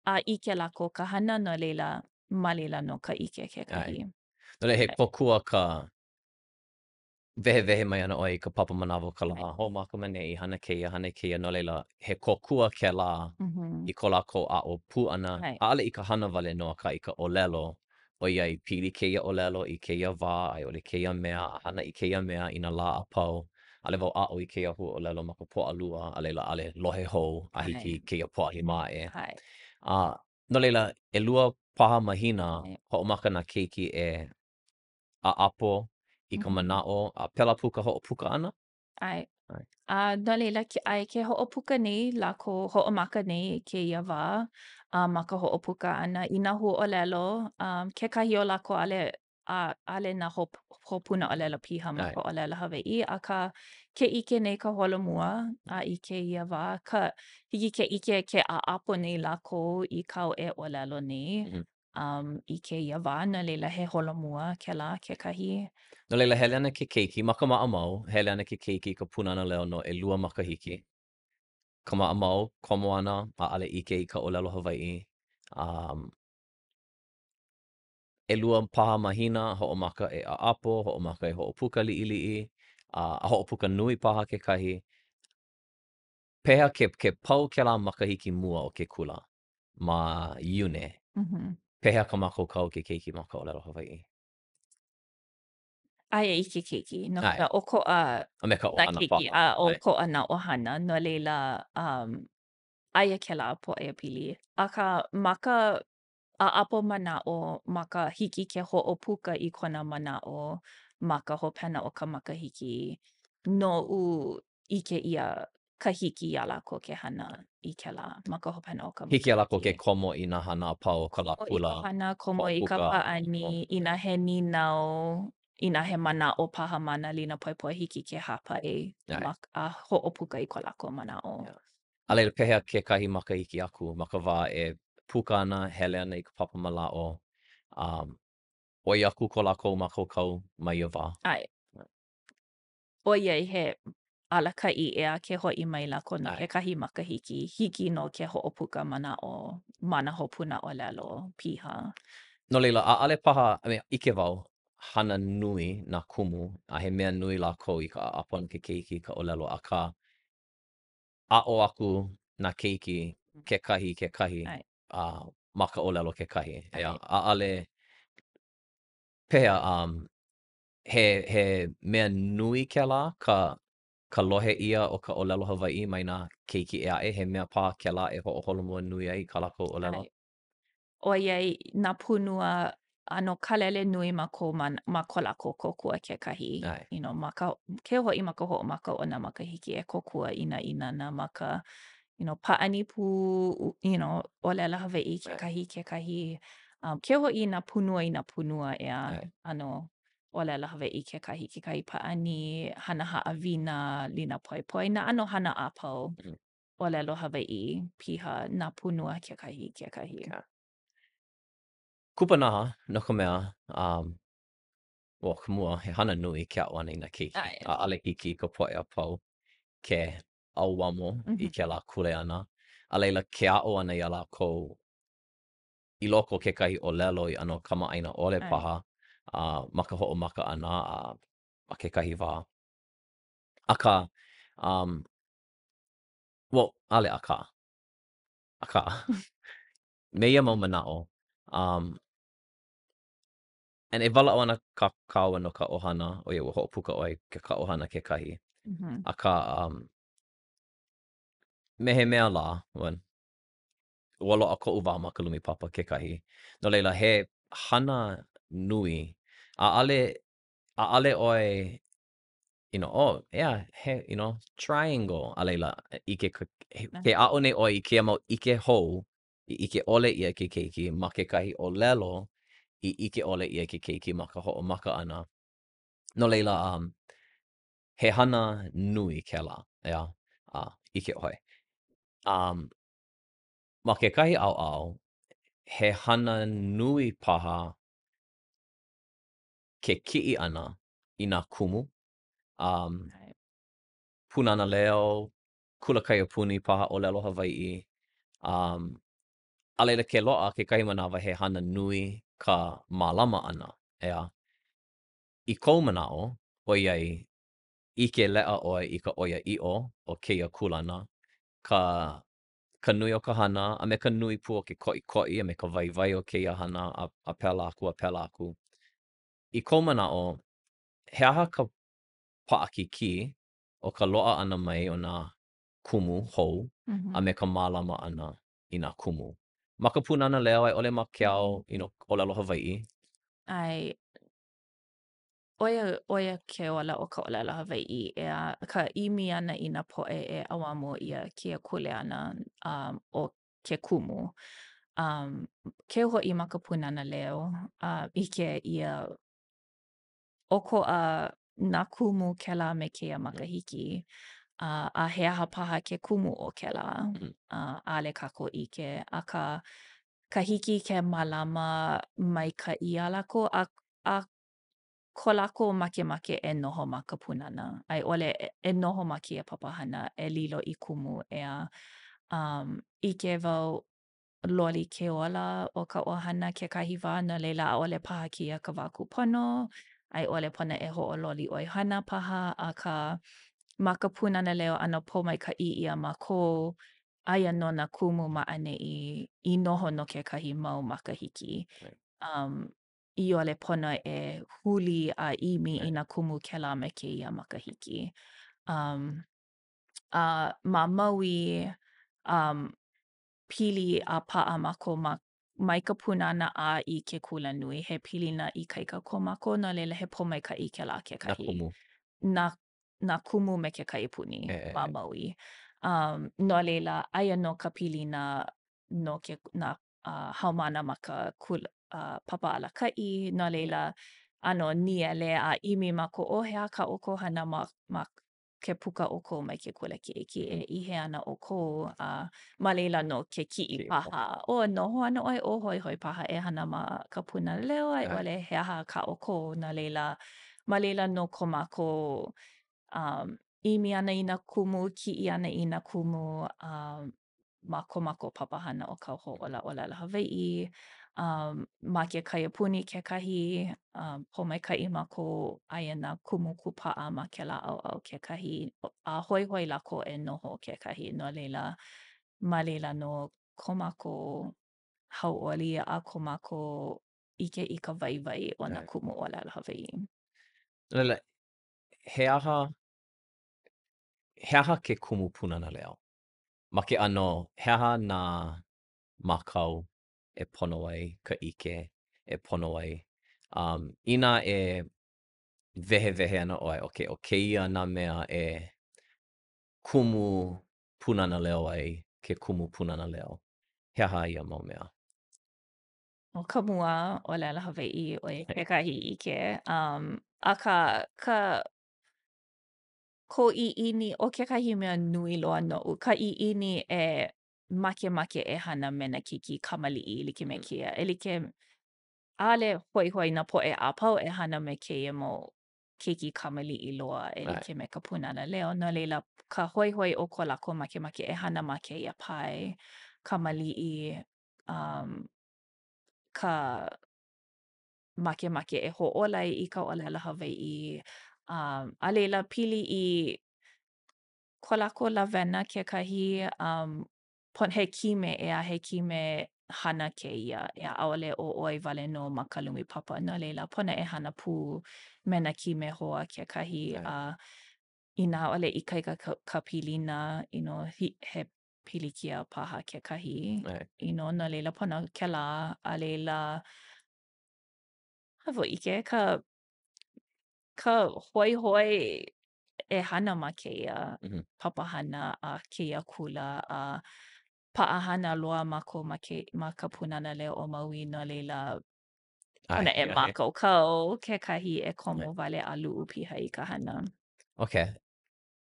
a ʻike lākou ka hana no leila ma leila no ka ʻike ai. kekahi. No leila he Ai. kōkua ka wehewehe mai ana ʻoe i ka papa manawa o ka lā, Ai. hoʻomaka manei, hana kēia, no leila he kōkua ke lā Mhm. i ko lākou aʻo pūʻana, Ai. ʻaʻale i ka hana wale no akā i ka ʻōlelo, ʻoiai pili kēia ʻōlelo i kēia wā, a i ʻole kēia mea, a hana i kēia mea i nā lā a pau, ʻaʻole wau aʻo i kēia huaʻōlelo ma ka poʻalua, a leila ʻaʻole lohe hou a hiki Ai. i kēia poʻahi maʻe. Ai. No leila, ʻelua paha mahina Ai. hoʻomaka nā keiki e ʻaʻapo i ka Mhm. manaʻo, a pela pu ka hoʻopuka ʻana? Ai. Ai, No leila ai ke hoʻopuka nei lākou hoʻomaka nei i kēia wā, ma ka hoʻopuka ʻana i nā huaʻōlelo, kekahi o lākou ʻaʻole nā hopuna ʻōlelo piha ma ai, ka ʻōlelo Hawaiʻi, akā ke ʻike nei ka holomua i kēia wā, hiki ke ʻike ke ʻaʻapo nei lākou i kau e ʻōlelo nei, mhm. i kēia wā, no leila he holomua kēlā kekahi. No leila hele ana ke keiki, ma ka maʻamau, hele ana ke keiki i ka Pūnana Leo no ʻelua makahiki. Ka maʻamau, komo ana, ʻaʻale ʻike i ka ʻōlelo Hawaiʻi. Um, ʻelua paha mahina, hoʻomaka e ʻaʻapo, hoʻomaka e hoʻopuka liʻiliʻi, a hoʻopuka nui paha kekahi. Pehea ke pau kēlā makahiki mua o ke kula ma Iune, Mhm. pehea ka mākaukau ke keiki ma ka ʻōlelo Hawaiʻi? Aia i ke keiki, no ka Ai, mea ʻokoʻa a me ka nā ʻohana keiki paha. a Ai, ʻokoʻa nā ʻohana, no leila, aia kēlā poʻe a pili. Akā ma ka ʻaʻapo manaʻo ma ka hiki ke hoʻopuka i kona manaʻo ma ka hopena o ka makahiki, noʻu ʻike ʻia ka hiki iā lākou ke hana i kēlā ma ka hopena o ka hiki iā lākou makahiki. ke komo i nā hana a pau o ka Komo i lāpula, ka hana, komo i ka hoʻopuka, pāʻani, inā he ninau, inā he manaʻo paha ma nā lina poepoe hiki ke hāpai ai. a hoʻopuka i ko lākou manaʻo. Yeah. A leila pehea kekahi makahiki aku ma ka wā e puka ana, hele ana i ka papa malaʻo. Um, oi aku ko lākou mākaukau mai ia wā. Ae. ʻoiai he alakaʻi ʻea ke hoʻi mai lākou no Ai. kekahi makahiki, hiki no ke hoʻopuka manaʻo ma na hopuna ʻōlelo piha. No leila, ʻaʻale paha, ʻike wau, hana nui nā kumu, a he mea nui lākou i ka ʻaʻapo ana ke keiki ka ʻōlelo, akā ʻaʻo aku nā keiki kekahi Ai, ma ka ʻōlelo kekahi. Ea, ai, ʻaʻale pehea, he mea nui kēlā ka lohe ʻia o ka ʻōlelo Hawaiʻi mai nā keiki e aʻe, he mea pā kēlā e hoʻoholomua nui ai ka lākou ʻōlelo? ai. ʻOiai nā punua ʻano kalele nui ma ko ma ko lākou kōkua kekahi. Ai, You know, ke hoʻi ma ka hoʻomaka o nā makahiki e kōkua inana ma ka, you know, pāʻani pū, you know, ʻōlelo Hawaiʻi ai, kekahi. Ke hoʻi nā punua ʻea ai. ʻano ʻōlelo Hawaiʻi kekahi pāʻani, hana haʻawina, lina poipoi, nā ʻano hana a pau Mhm, ʻōlelo Hawaiʻi piha nā punua kekahi. okay. Kupanaha no ka mea, ka mua he hana nui ke aʻo ana i nā keiki. Ai. ʻAʻale hiki ka poʻe a pau ke auamo i Mhm. kēlā kuleana. A leila ke aʻo ana iā lākou i loko o kekahi ʻōlelo i ʻano kamaʻaina ʻole Ai. paha, ma ka hoʻomaka ʻana a kekahi wā. Akā, um, ʻaʻole akā, me ia mau manaʻo, um, e walaʻau ana ka kāua no ka ʻohana, ʻo ia ua hoʻopuka ʻoe ka ʻohana kekahi. Mhm. Akā, me he mea lā, ua loaʻa koʻu wā ma ka lumi papa kekahi. No leila, he hana nui, ʻaʻale ʻaʻale ʻoe, he, triangle a leila i Ai. ke aʻo nei ʻoe i kēia mau ʻike hou, i ʻike ʻole ʻia ke keiki, ma kekahi ʻōlelo i ʻike ʻole ʻia ke keiki ma ka hoʻomaka ʻana. No leila, he hana nui kēlā, ea, ʻike ʻoe. Um, ma kekahi ʻaoʻao, he hana nui paha ke kiʻi ʻana i nā kumu. Um, Ai. Pūnana Leo, kulakaia puni paha ʻōlelo Hawaiʻi. Um, a leila ke loaʻa kekahi manawa he hana nui ka mālama ʻana, ea. I kou manaʻo, ʻoiai ʻike leʻa ʻoe i ka ʻoiaʻiʻo o kēia kulana, ka ka nui o ka hana, a me ka nui pū o ke koʻikoʻi a me ka waiwai o kēia hana a pēlā aku. I kou manaʻo, he aha ka paʻakikī o ka loaʻa ʻana mai o nā kumu hou, a Mhm. me ka mālama ʻana i nā kumu. Ma ka Pūnana Leo a i ʻole ma ke ao, ʻōlelo Hawaiʻi. Ai, ʻoia ke ola o ka ʻōlelo Hawaiʻi ea ka ʻimi ana i nā poʻe e auamo ia kia kuleana, o ke kumu. Ke hoʻi ma ka Pūnana Leo, ʻike ia ʻokoʻa nā kumu kēlā me kēia Mhm, makahiki, a he aha paha ke kumu o kēlā, mhm, ʻaʻole kākou ʻike, akā ka hiki ke mālama maikaʻi iā lākou a ko lākou makemake e noho ma ka punana. A i ʻole e noho ma kēia papahana e lilo i kumu ea, ʻike wau loli ke ola o ka ʻohana kekahi wā no leila ʻaʻole paha kēia ka wā kūpono, a i ʻole pono e hoʻololi ʻoihana paha, akā ma ka Pūnana Leo ʻano pōmaikaʻi ʻia ma ko aia no nā kumu maʻaneʻi i noho no kekahi mau makahiki. right, Um, I ole pono e huli a ʻimi i right, nā kumu kēlā me kēia makahiki. Um, Ma Maui, um, pili a paʻa mākou mai ka punana a i ke kulanui. He pilina i kaika ko mākou, no leila he pōmaikaʻi kēlā nā kekahi. kumu. Nā nā kumu me ke kaiapuni ma Maui. No leila, aia no ka pilina no nā haumana ma ka papa alakaʻi, no leila, ʻano niele a ʻimi ma ko o he a ka ʻokohana ma ke puka ʻōkou mai ke kula kiʻekiʻe Mhm, i he ana ʻōkou ma leila no ke kiʻi kiʻi paha. paha. O noho ana ʻoe ʻo hoihoi paha e hana ma ka Pūnana Leo a i Right, ʻole he aha ka ʻōkou no leila ma leila no ko mākou ʻimi ana i nā kumu, kiʻi ana i nā kumu, ma ko mākou papahana o ka hoʻolaʻolela Hawaiʻi, ma ke kaiapuni kekahi, homaikaʻi mākou aia nā kumu kūpaʻa ma kēlā ʻaoʻao kekahi, a hoihoi lākou e noho kekahi no leila ma leila no ko mākou hauʻoli a ko mākou ʻike i ka waiwai o nā kumu ʻōlelo Hawaiʻi. Laila, he aha ke kumu Pūnana Leo? Ma ke ʻano, he aha nā mākau e pono ai, ka ʻike e pono ai. Inā e wehewehe ana ʻoe, okay, o kēia nā mea e kumu Pūnana Leo ai, ke kumu Pūnana Leo. He aha ia mau mea? O ka mua ʻōlelo Hawaiʻi ʻoia kekahi ʻike, ka ko ʻiʻini o kekahi mea nui loa noʻu, ka ʻiʻini e makemake e hana me na keiki kamaliʻi like me kēia. E like ʻaʻole hoihoi nā poʻe a pau e hana me kēia mau keiki kamaliʻi loa e like me ka Pūnana Leo. No leila, ka hoihoi o ko lākou makemake e hana ma kēia pae kamaliʻi, ka makemake e hoʻolai i ka ʻōlelo Hawaiʻi, a leila pili i ko lākou lawena kekahi, he kime ʻea, he kime hana kēia, e ʻaʻole o oi wale nō ma ka lumi papa. No leila, pono e hana pū me na kime hoa kekahi, inā ʻaʻole ikaika ka pilina, he pilikia paha kekahi, no leila pono kēlā, a leila hawau ʻike, ka hoihoi e hana ma kēia papahana a kēia kula a paʻahana loa mākou ma ka Pūnana Leo o Maui no leila ona e mākaukau kekahi e komo wale a luʻu piha i ka hana. Okay.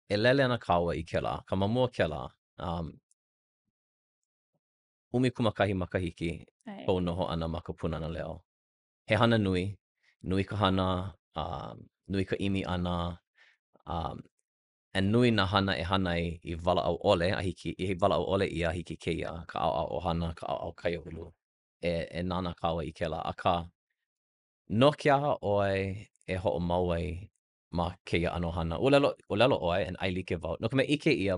E lele ana kāua i kēlā, ka mamua kēlā, ʻumikūmakahi makahiki kou noho ʻana ma ka Pūnana Leo. He hana nui, nui ka hana, nui ka ʻimi ʻana, e nui nā hana e hānai i walaʻau ʻole, i walaʻau ʻole ʻia hiki kēia, ka ʻaoʻao ʻohana, ka ʻaoʻao kaiahulu, e nānā kāua i kēlā. Akā, no ke aha ʻoe e hoʻomau ai ma kēia ʻano hana. ʻŌlelo ʻoe, and ʻai like wau. No ka mea ʻike ʻia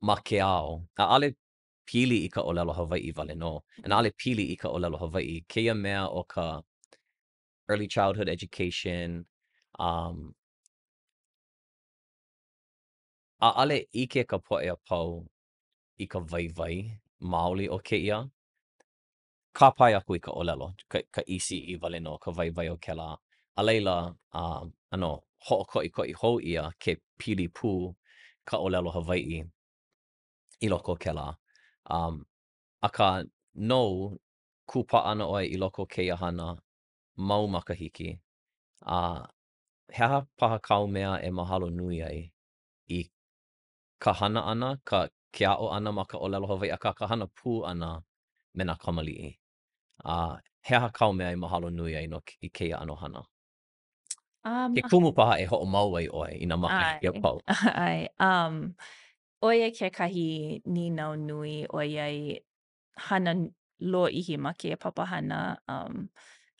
ma ke ao. ʻAʻale pili i ka ʻōlelo Hawaiʻi wale nō. And ʻaʻale pili i ka ʻōlelo Hawaiʻi. Kēia mea o ka early childhood education, ʻaʻale ʻike ka poʻe a pau i ka waiwai maoli o kēia. Ka pai aku i ka ʻōlelo, ka isi i wale nō, ka waiwai o kēlā. A leila, hoʻokoʻikoʻi hou ʻia ke pili pū ka ʻōlelo Hawaiʻi i loko o kēlā. Akā nou, kūpaʻa ana ʻoe i loko o kēia hana mau makahiki. He aha paha kāu mea e mahalo nui ai i ka hana ʻana, ke aʻo ʻana ma ka ʻōlelo Hawaiʻi, akā ka hana pū ʻana me nā kamaliʻi. He aha kāu mea e mahalo nui ai i kēia ʻano hana. Ke kumu paha e hoʻomau ai ʻoe i nā makahiki a pau. Ai, ʻoia kekahi ninau nui ʻoiai hana lōʻihi ma kēia papahana,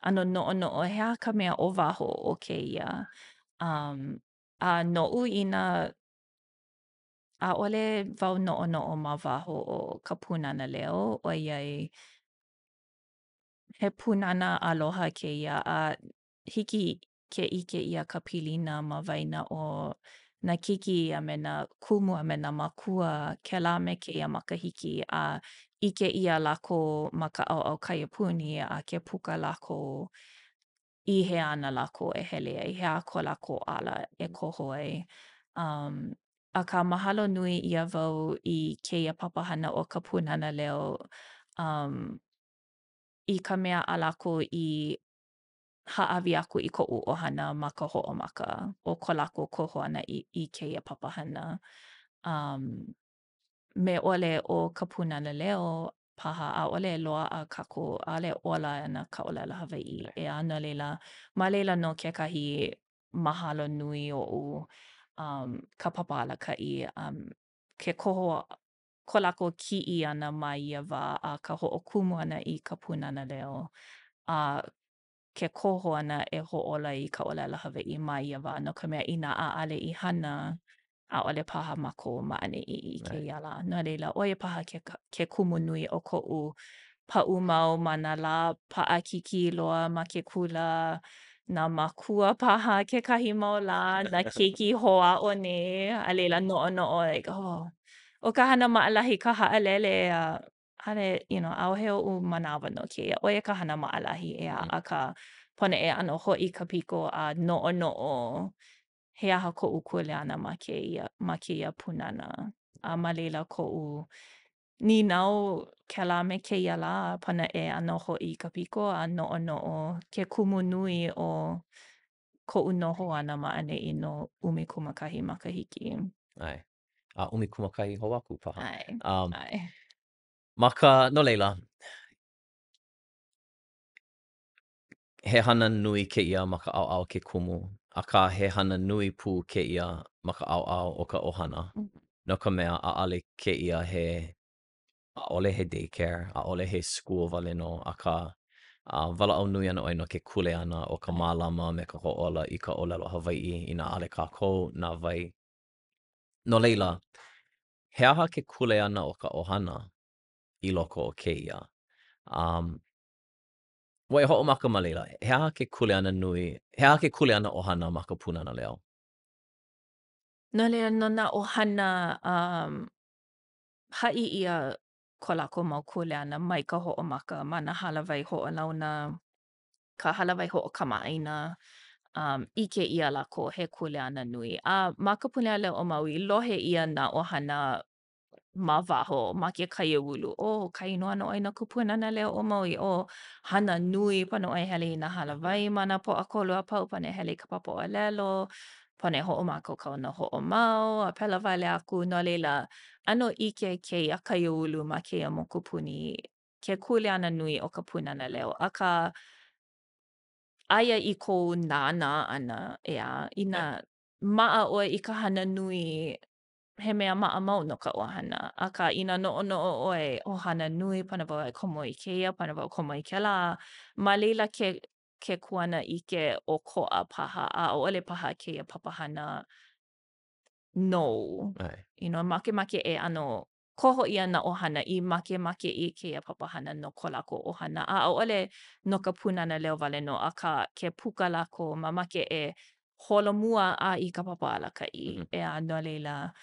ʻano noʻonoʻo, he aha ka mea ʻo waho o kēia. A noʻu inā ʻaʻole wau noʻonoʻo ma waho o ka Pūnana Leo, ʻoiai he punana aloha kēia a hiki ke ʻike ʻia ka pilina ma waena o nā keiki a me nā kumu a me nā makua kēlā me kēia makahiki a ʻike ʻia lākou ma ka ʻaoʻao kaiapuni a ke puka lākou i he ana lākou e hele ai, he a ko lākou ala e koho ai. Akā mahalo nui ʻia wau i kēia papahana o ka Pūnana Leo, i ka mea a lākou i hāʻawi aku i koʻu ʻohana ma ka hoʻomaka o ko lākou koho ana i kēia papahana. Me ʻole o ka Pūnana Leo paha ʻaʻole loaʻa kākou ʻaʻole ola ana ka ʻōlelo Hawaiʻi. E no leila, ma leila no kekahi mahalo nui oʻu ka papalakaʻi ke koho ko lākou kiʻi ana ma ia wā a ka hoʻokumu ana i ka Pūnana Leo. A ke koho ana e hoʻola i ka ʻōlelo Hawaiʻi ma ia wā no ka mea inā ʻaʻale i hana ʻaʻole paha mākou maʻaneʻi i kēia lā. No leila, ʻo ia paha ke kumu nui o koʻu paʻu mau ma nā lā paʻakiki loa ma ke kula, nā makua paha kekahi mau lā, nā keiki hoʻaʻo nei, a leila noʻonoʻo like, o ka hana maʻalahi ka haʻalele a ʻaʻole, ʻaʻohe oʻu manawa no kēia. ʻO ia ka hana maʻalahi ʻea a ka poneʻe ʻano hoʻi ka piko a noʻonoʻo he aha koʻu kuleana ma kēia punana. A ma leila koʻu ninau kēlā me kēia lā poneʻe ʻano hoʻi ka piko a noʻonoʻo ke kumu nui o koʻu noho ana maʻaneʻi no ʻumikūmākahi makahiki. Ai. A ʻumikūmākahi hou aku paha. Ai, ai. Ma ka no leila, he hana nui kēia ma ka ʻaoʻao ke kumu, akā he hana nui pū kēia ma ka ʻaoʻao o ka ʻohana. No ka mea ʻaʻale kēia ʻaʻole he daycare, ʻaʻole he school wale no, akā walaʻau nui ana ʻoe no ke kuleana o ka mālama me ka hoʻola i ka ʻōlelo Hawaiʻi i nā ʻale kākou nā wai. No leila, he aha ke kuleana o ka ʻohana i loko o kēia. Ua e hoʻomaka ma leila, he aha ke kuleana ʻohana ma ka Pūnana Leo? No leila, no nā ʻohana, haʻi ʻia ko lākou mau kuleana mai ka hoʻomaka ma nā halawai hoʻolauna, ka halawai hoʻokamaʻaina, ʻike ʻia lākou he kuleana nui. A ma ka Pūnana Leo o Maui, lohe ʻia nā ʻohana ma waho ma ke kaiāulu. Ka inoa ana ʻoe no ka Pūnana Leo o Maui. Hana nui pono ʻoe hele i nā halawai ma nā poʻakolu a pau, pono e hele i ka papa ʻōlelo, pono e hoʻomākaukau no hoʻomau, a pela wale aku. No leila, ʻano ʻike kēia kaiāulu ma kēia mokupuni, ke kuleana nui o ka Pūnana Leo. Akā aia i kou nānā ʻana ʻea, inā maʻa ʻoe i ka hana nui he mea maʻa mau no ka ʻohana. Akā inā noʻonoʻo ʻoe, hana nui, pana wau e komo i kēia, pana wau komo i kēlā, ma leila ke kuana ʻike o koʻa paha, a ʻaʻole paha kēia papahana nou. Ai. Makemake e ʻano koho ʻia nā ʻohana i makemake i kēia papahana no ko lākou ʻohana. A ʻaʻole no ka Pūnana Leo wale no, akā ke puka lākou mamake e holomua a i ka papa alakaʻi. Ea no leila,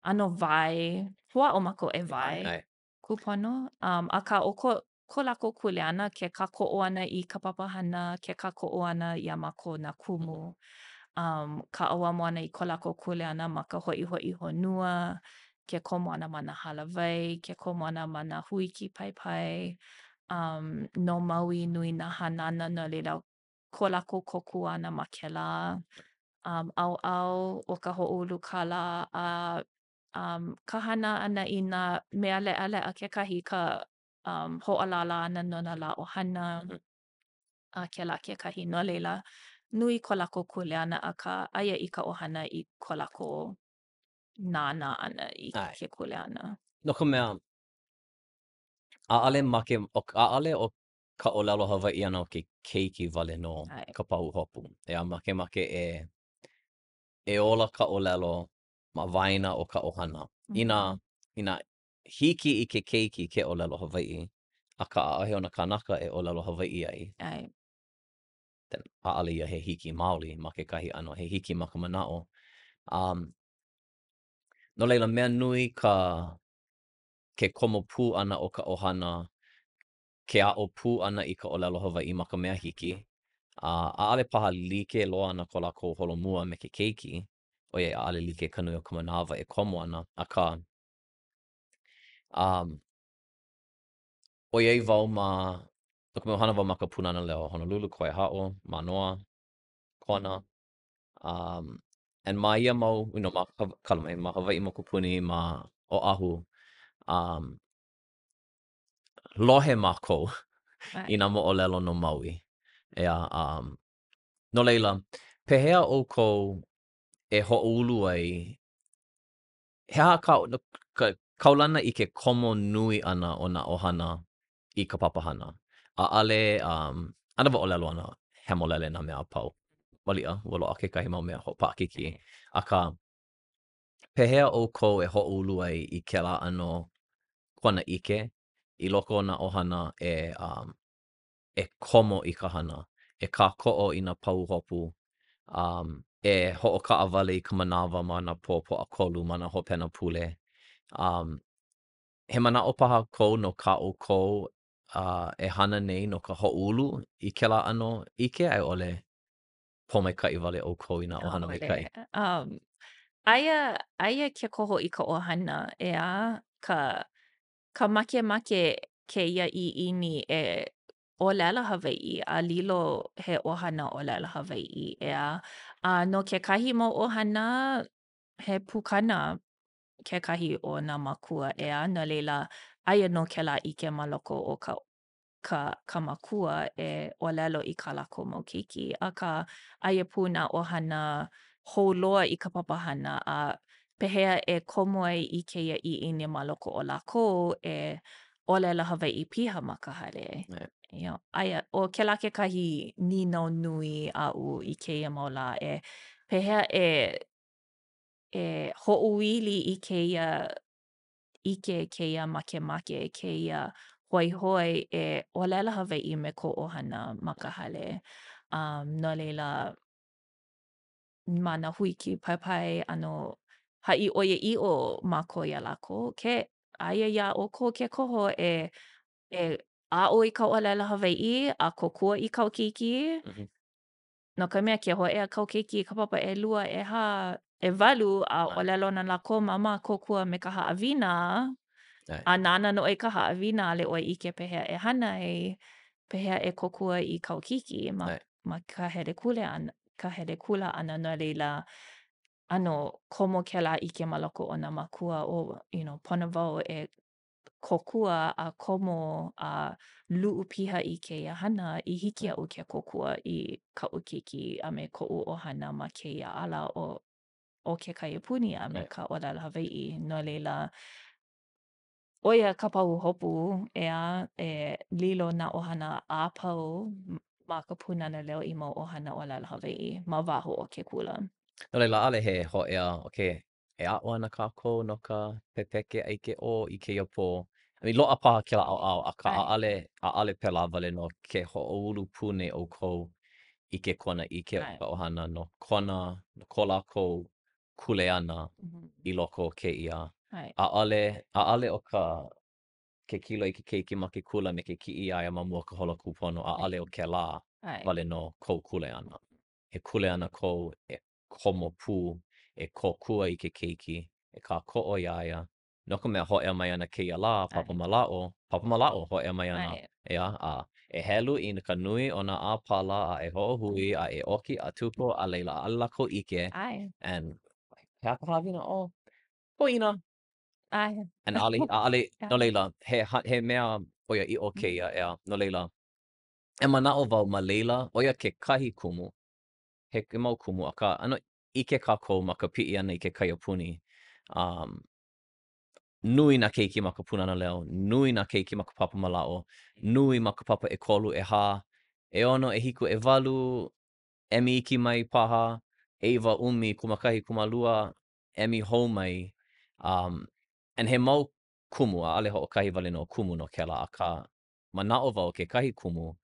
ʻano wae, hoʻaʻo mākou e wae, Ai. kūpono. Akā o ko lākou kuleana, ke kākoʻo ana i ka papahana, ke kākoʻo ana iā mākou nā kumu. Ka ʻauā moana i ko lākou kuleana ma ka hoʻihoʻi honua, ke komo ana ma nā halawai, ke komo ana ma nā huiki paipai, no Maui nui nā hanana no leila ko lākou kokua ana ma kēlā. ʻAuʻau o ka hoʻoulu kālā a ka hana ana i nā mea leʻaleʻa kekahi ka hoʻolālā ana no nā lā ʻohana a kēlā kekahi. No leila, nui ko lākou kuleana akā aia i ka ʻohana i ko lākou nānā ana i Ai. ke kuleana. No ka mea, ʻaʻale o ka ʻōlelo Hawaiʻi ana o ke keiki wale no Ai. ka pahuhopu. Ea makemake e ola ka ʻōlelo ma waena o ka ʻohana. Inā hiki i ke keiki ke ʻōlelo Hawaiʻi, akā ʻaʻohe o nā kānaka e ʻōlelo Hawaiʻi ai, Ai. then ʻaʻale ia he hiki maoli ma kekahi ʻano, he hiki ma ka manaʻo. No leila, mea nui ke komo pū ʻana o ka ʻohana, ke aʻo pū ʻana i ka ʻōlelo Hawaiʻi ma ka mea hiki. ʻAʻale paha like loa ana ko lākou holomua me ke keiki, ʻoiai ʻaʻale like ka nui o ka manawa e komo ana, akā ʻoiai wau no ka mea hana wau ma ka Pūnana Leo, Honolulu, Koehaʻo, Manoa, Kona, and ma ia mau, ma Hawaiʻi mokupuni, ma Oʻahu, lohe mākou Ai. i nā moʻolelo no Maui. Ea, no leila, Pehea ʻoukou e hoʻoulu ai, he aha kaulana I ke komo nui ʻana o nā ʻohana I ka papahana. ʻAʻale, ana waʻolelo ana he molele nā mea apau. Waliʻa, ua loaʻa kekahi mau mea hoʻopaʻakiki. Akā, pehea ʻoukou e hoʻoulu ai I kēlā ʻano kona ʻike I loko o nā ʻohana e komo I ka hana, e kākoʻo I nā pauhopu, e hoʻokaʻawale I ka manawa ma nā poʻakolu ma nā hopena pule. He manaʻo paha kou no kaʻu kou e hana nei no ka hoʻoulu I kēlā ʻano ʻike a I ʻole pōmaikaʻi wale ʻoukou I nā ʻohana maikaʻi. ʻAʻole. Aia ke koho I ka ʻohana, ʻea ka makemake kēia ʻiʻini e ʻōlelo Hawaiʻi a lilo he ʻohana ʻōlelo Hawaiʻi, ʻea. No kekahi mau ʻohana, he pukana kekahi o nā makua, ʻea. No leila, aia no kēlā ʻike ma loko o ka makua e ʻōlelo I kā lākou mau keiki. Akā aia pū nā ʻohana hou loa I ka papahana a pehea e komo ai I kēia ʻiʻini ma loko o lākou e ʻōlelo Hawaiʻi piha ma ka hale. Right. Aia, o kēlā kekahi nīnau nui aʻu I kēia mau lā e pehea e hoʻoili I kēia ʻike, kēia makemake, kēia hoihoi e ʻōlelo Hawaiʻi me ko ʻohana ma ka hale. No leila, ma nā hui ki paipai ʻano haʻi ʻoiaʻiʻo mākou iā lākou, aia iā ʻoukou ke koho e aʻo I ka ʻōlelo Hawaiʻi a kokua I kau keiki. Mhm. No ka mea ke hoʻea kau keiki ka papa ʻelua, ʻeha, ʻewalu a Right. ʻōlelo na lākou māmā kokua me ka haʻawina. Right. A nāna no i ka haʻawina a le ʻoe ʻike pehea e hānai, pehea e kokua I kau keiki Right. ma ka hele kule ana ka hele kula ʻana no leila ʻano komo kēlā ʻike ma loko o nā makua pono wau e kokua a komo a luʻu piha I kēia hana I hiki Right. aʻu ke kokua I kaʻu keiki a me koʻu ʻohana ma kēia ala o ke kaiapuni a me Right. ka ʻōlelo Hawaiʻi. No leila, ʻo ia ka pahuhopu ʻea e lilo nā ʻohana a pau ma ka Pūnana Leo I mau ʻohana ʻōlelo Hawaiʻi ma waho o ke kula. No leila ʻaʻole he hoʻea, okay, e aʻo ana kākou no ka pepeke ʻaike ʻō I kēia pō. I mean, loaʻa paha kēlā ʻaoʻao, akā Ai, ʻaʻale pēlā wale no ke hoʻoulu pū nei ʻoukou I ke kona ʻike o ai. ka ʻohana no kona, no ko lākou kuleana Mhm. I loko o kēia. Ai, ʻAʻale o ke kilo I ke keiki ma ke kula me ke kiʻi aia ma mua ka hola kūpono, ai, ʻaʻale o kēlā ai, wale no kou kuleana. He kuleana kou e komo pū, e kōkua I ke keiki, e kākoʻo iā ia. No ka mea hoʻea mai ana kēia lā, ai, papa malaʻo hoʻea mai ana, ai, ea, e helu I ka nui o nā ʻāpala a e hoʻohui, a e oki, a tupo, a leila ʻaʻole lākou ʻike, ai, and he aha ka hawina, oh, poina. ai. And ʻaʻale, no Ai. leila, he mea ʻoiaʻiʻo kēia ea, no leila, e manaʻo wau ma leila, ʻo ia kekahi kumu, ke mau kumu, akā ʻano ʻike kākou ma ka piʻi ʻana I ke kaiapuni, um, nui nā keiki ma ka Pūnana Leo, nui nā keiki ma ka papa malaʻo, nui ma ka papa ʻekolu, ʻehā, ʻeono, ʻehiku, ʻewalu, emi iki mai paha, ʻeiwa, ʻumi, kumakahi, kumalua, emi hou mai, um, and he mau kumu, ʻaʻale hoʻokahi wale no kumu no kēlā, akā manaʻo wau kekahi kumu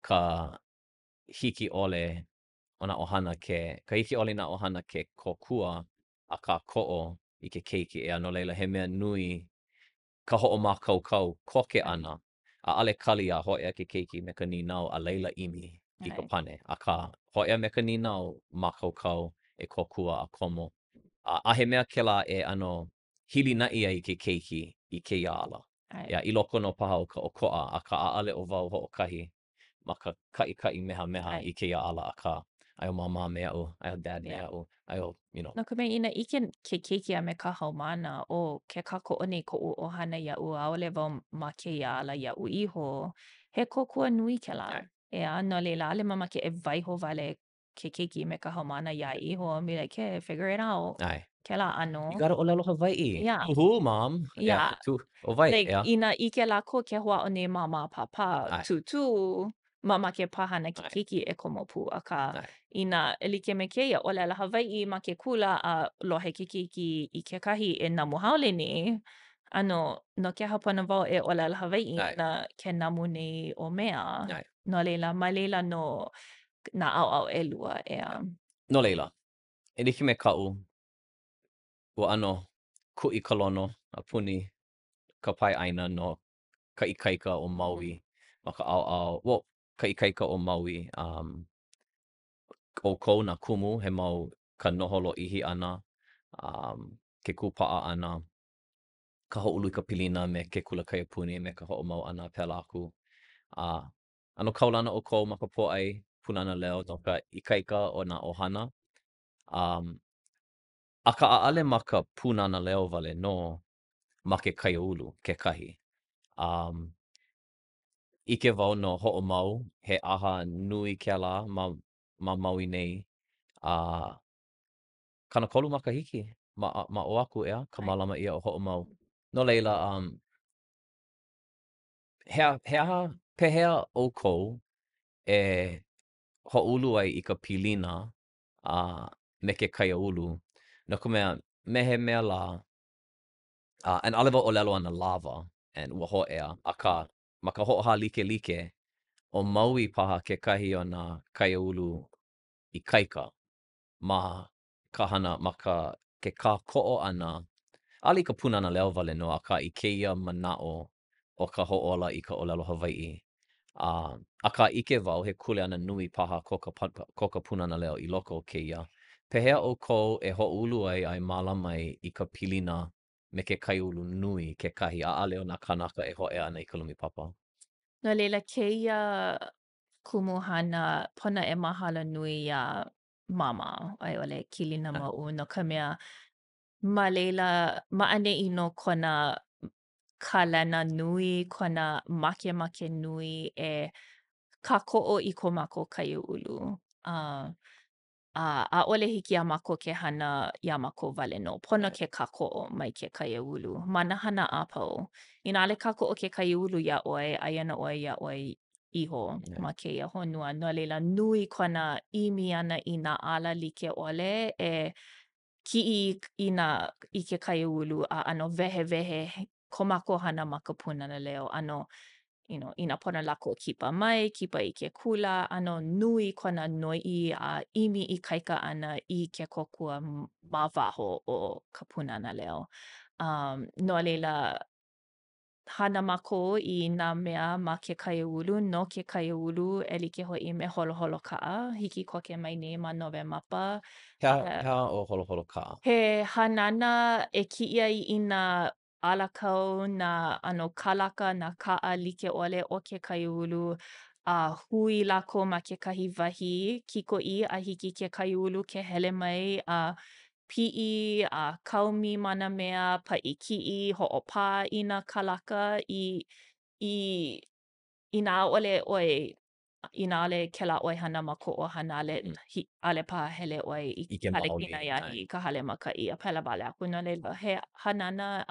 ka hiki ʻole o nā ʻohana ka hiki ʻole nā ʻohana ke kōkua a kākoʻo I ke keiki ʻea no leila he mea nui ka hoʻomākaukau koke Ai, ʻana, ʻaʻale kali a hoʻea ke keiki me ka ninau a laila ʻimi I ka ai, pane, akā hoʻea me ka ninau mākaukau e kōkua a komo. A he mea kēlā e ʻano hilinaʻi ai ke keiki I kēia ala. ai. Ia, I loko no paha o ka ʻokoʻa, akā ʻaʻale o wau hoʻokahi ma ka kaʻikaʻi mehameha Ai, I kēia ala, akā aia māmā me aʻu, aia dad me yeah. aʻu, aia, No ka mea ina ʻike ke keiki a me ka haumāna o ke kākoʻo nei koʻu ʻohana iaʻu ʻaʻole wau ma kēia ala iaʻu iho, he kōkua nui kēlā. Right, Ea, no leila ʻaʻole mamake e waiho wale ke keiki me ka haumana iā iho and be like, "Hey, figure it out." Ai. Kēlā You ʻano. gotta ʻōlelo Hawaiʻi. Yeah. Uhu, mom. Yeah, Yeah. tu ʻowai, Like, yeah. ina ʻike lākou ke hoʻāʻoni māmā papa Ai, tūtū, mama ke pahana ke ai, keiki e komo pū akā ai, ina e like me kēia ʻōlelo Hawaiʻi ma ke kula a lohe ke keiki I kekahi e namu haole nei, ʻano no ke hapana wau e ʻōlelo Hawaiʻi ai, na ke namu nei ʻo mea. ai. No leila, ma leila no nā ʻaoʻao ʻelua ea. No leila, e like me kaʻu, ua ʻano kuʻi ka lono a puni ka pai ʻaina no ka ikaika o Maui ma ka ʻaoʻao, well, ka ikaika o Maui, ʻoukou nā kumu, he mau ka noho lōʻihi ʻana, ke kūpaʻa ʻana, ka hoʻolui ka pilina me ke kula kaiapuni me ka hoʻomau ʻana pēlā aku. ʻano kaulana ʻoukou ma ka poʻai Pūnana Leo no ka ikaika o nā ʻohana. Akā ʻaʻale ma ka Pūnana Leo wale no ma ke kaiāulu kekahi. ʻIke wau no hoʻomau, he ʻaha nui kēlā ma Maui nei, kanakolu makahiki ma o aku ʻea, ka mālama ʻia o hoʻomau. No leila, he aha pehea ʻoukou e hoʻoulu ai I ka pilina me ke kaiāulu, no ka mea me he mea lā, and ʻaʻole wau ʻōlelo ana lava and ua hōʻea, akā ma ka hoʻohā like, ʻo Maui paha kekahi o nā kaiāulu ikaika ma ka hana ma ke kākoʻo ʻana, ʻaʻole I ka Pūnana Leo wale no, akā I kēia manaʻo o ka hōʻola I ka ʻōlelo Hawaiʻi. Akā ʻike wau he kuleana nui paha ko ka Pūnana Leo I loko o kēia. Pehea ʻoukou e hoʻoulu ai a e mālama ai I ka pilina me ke kaiāulu nui kekahi, ʻaʻale o nā kānaka e hōʻea ana I ka lumi papa. No leila kēia kumuhana pono e mahalo nui iā mama, ai ʻole kilina Ah, maʻu no ka mea ma leila maʻaneʻi no kona kālena nui, kona makemake nui e kākoʻo I ko mākou kaiāulu. ʻAʻole hiki iā mākou ke hana iā mākou wale no. Pono ai, ke kākoʻo mai ke kaiāulu. Ma nā hana a pau. Inā ʻaʻole kākoʻo ke kaiāulu iā ʻoe, aia na ʻoe iā ʻoe iho ai, ma kēia honua. No leila nui kona ʻimi ʻana I nā ala like ʻole e kiʻi I ke kaiāulu a ʻano wehewehe ko mākou hana ma ka Pūnana Leo. ʻAno inā pono lākou kipa mai, kipa I ke kula, ʻano nui kona noiʻi a ʻimi ikaika ʻana I ke kokua ma waho o ka Pūnana Leo. No leila, hana mākou I nā mea ma ke kaiāulu, no ke kaiāulu e like hoʻi me holoholo kaʻa, hiki koke mai nei ma Nowemapa. he aha o holoholo kaʻa? He hanana e kiʻi ai I nā alakau, nā ʻano kālaka, nā kaʻa like ʻole o ke kaiāulu, a hui lākou ma kekahi wahi kikoʻi a hiki ke kaiāulu ke hele mai a piʻi, a kaumi ma nā mea, paʻi kiʻi, hoʻopā I nā kālaka I inā ʻaʻole ʻoe inā ʻaʻole kēlā ʻoe hana ma ko ʻohana Mm, ʻaʻole paha hele ʻoe I I ke hale maoli, kino ai, iahi I ka hale makaʻi a pēlā wale aku no leila he hanana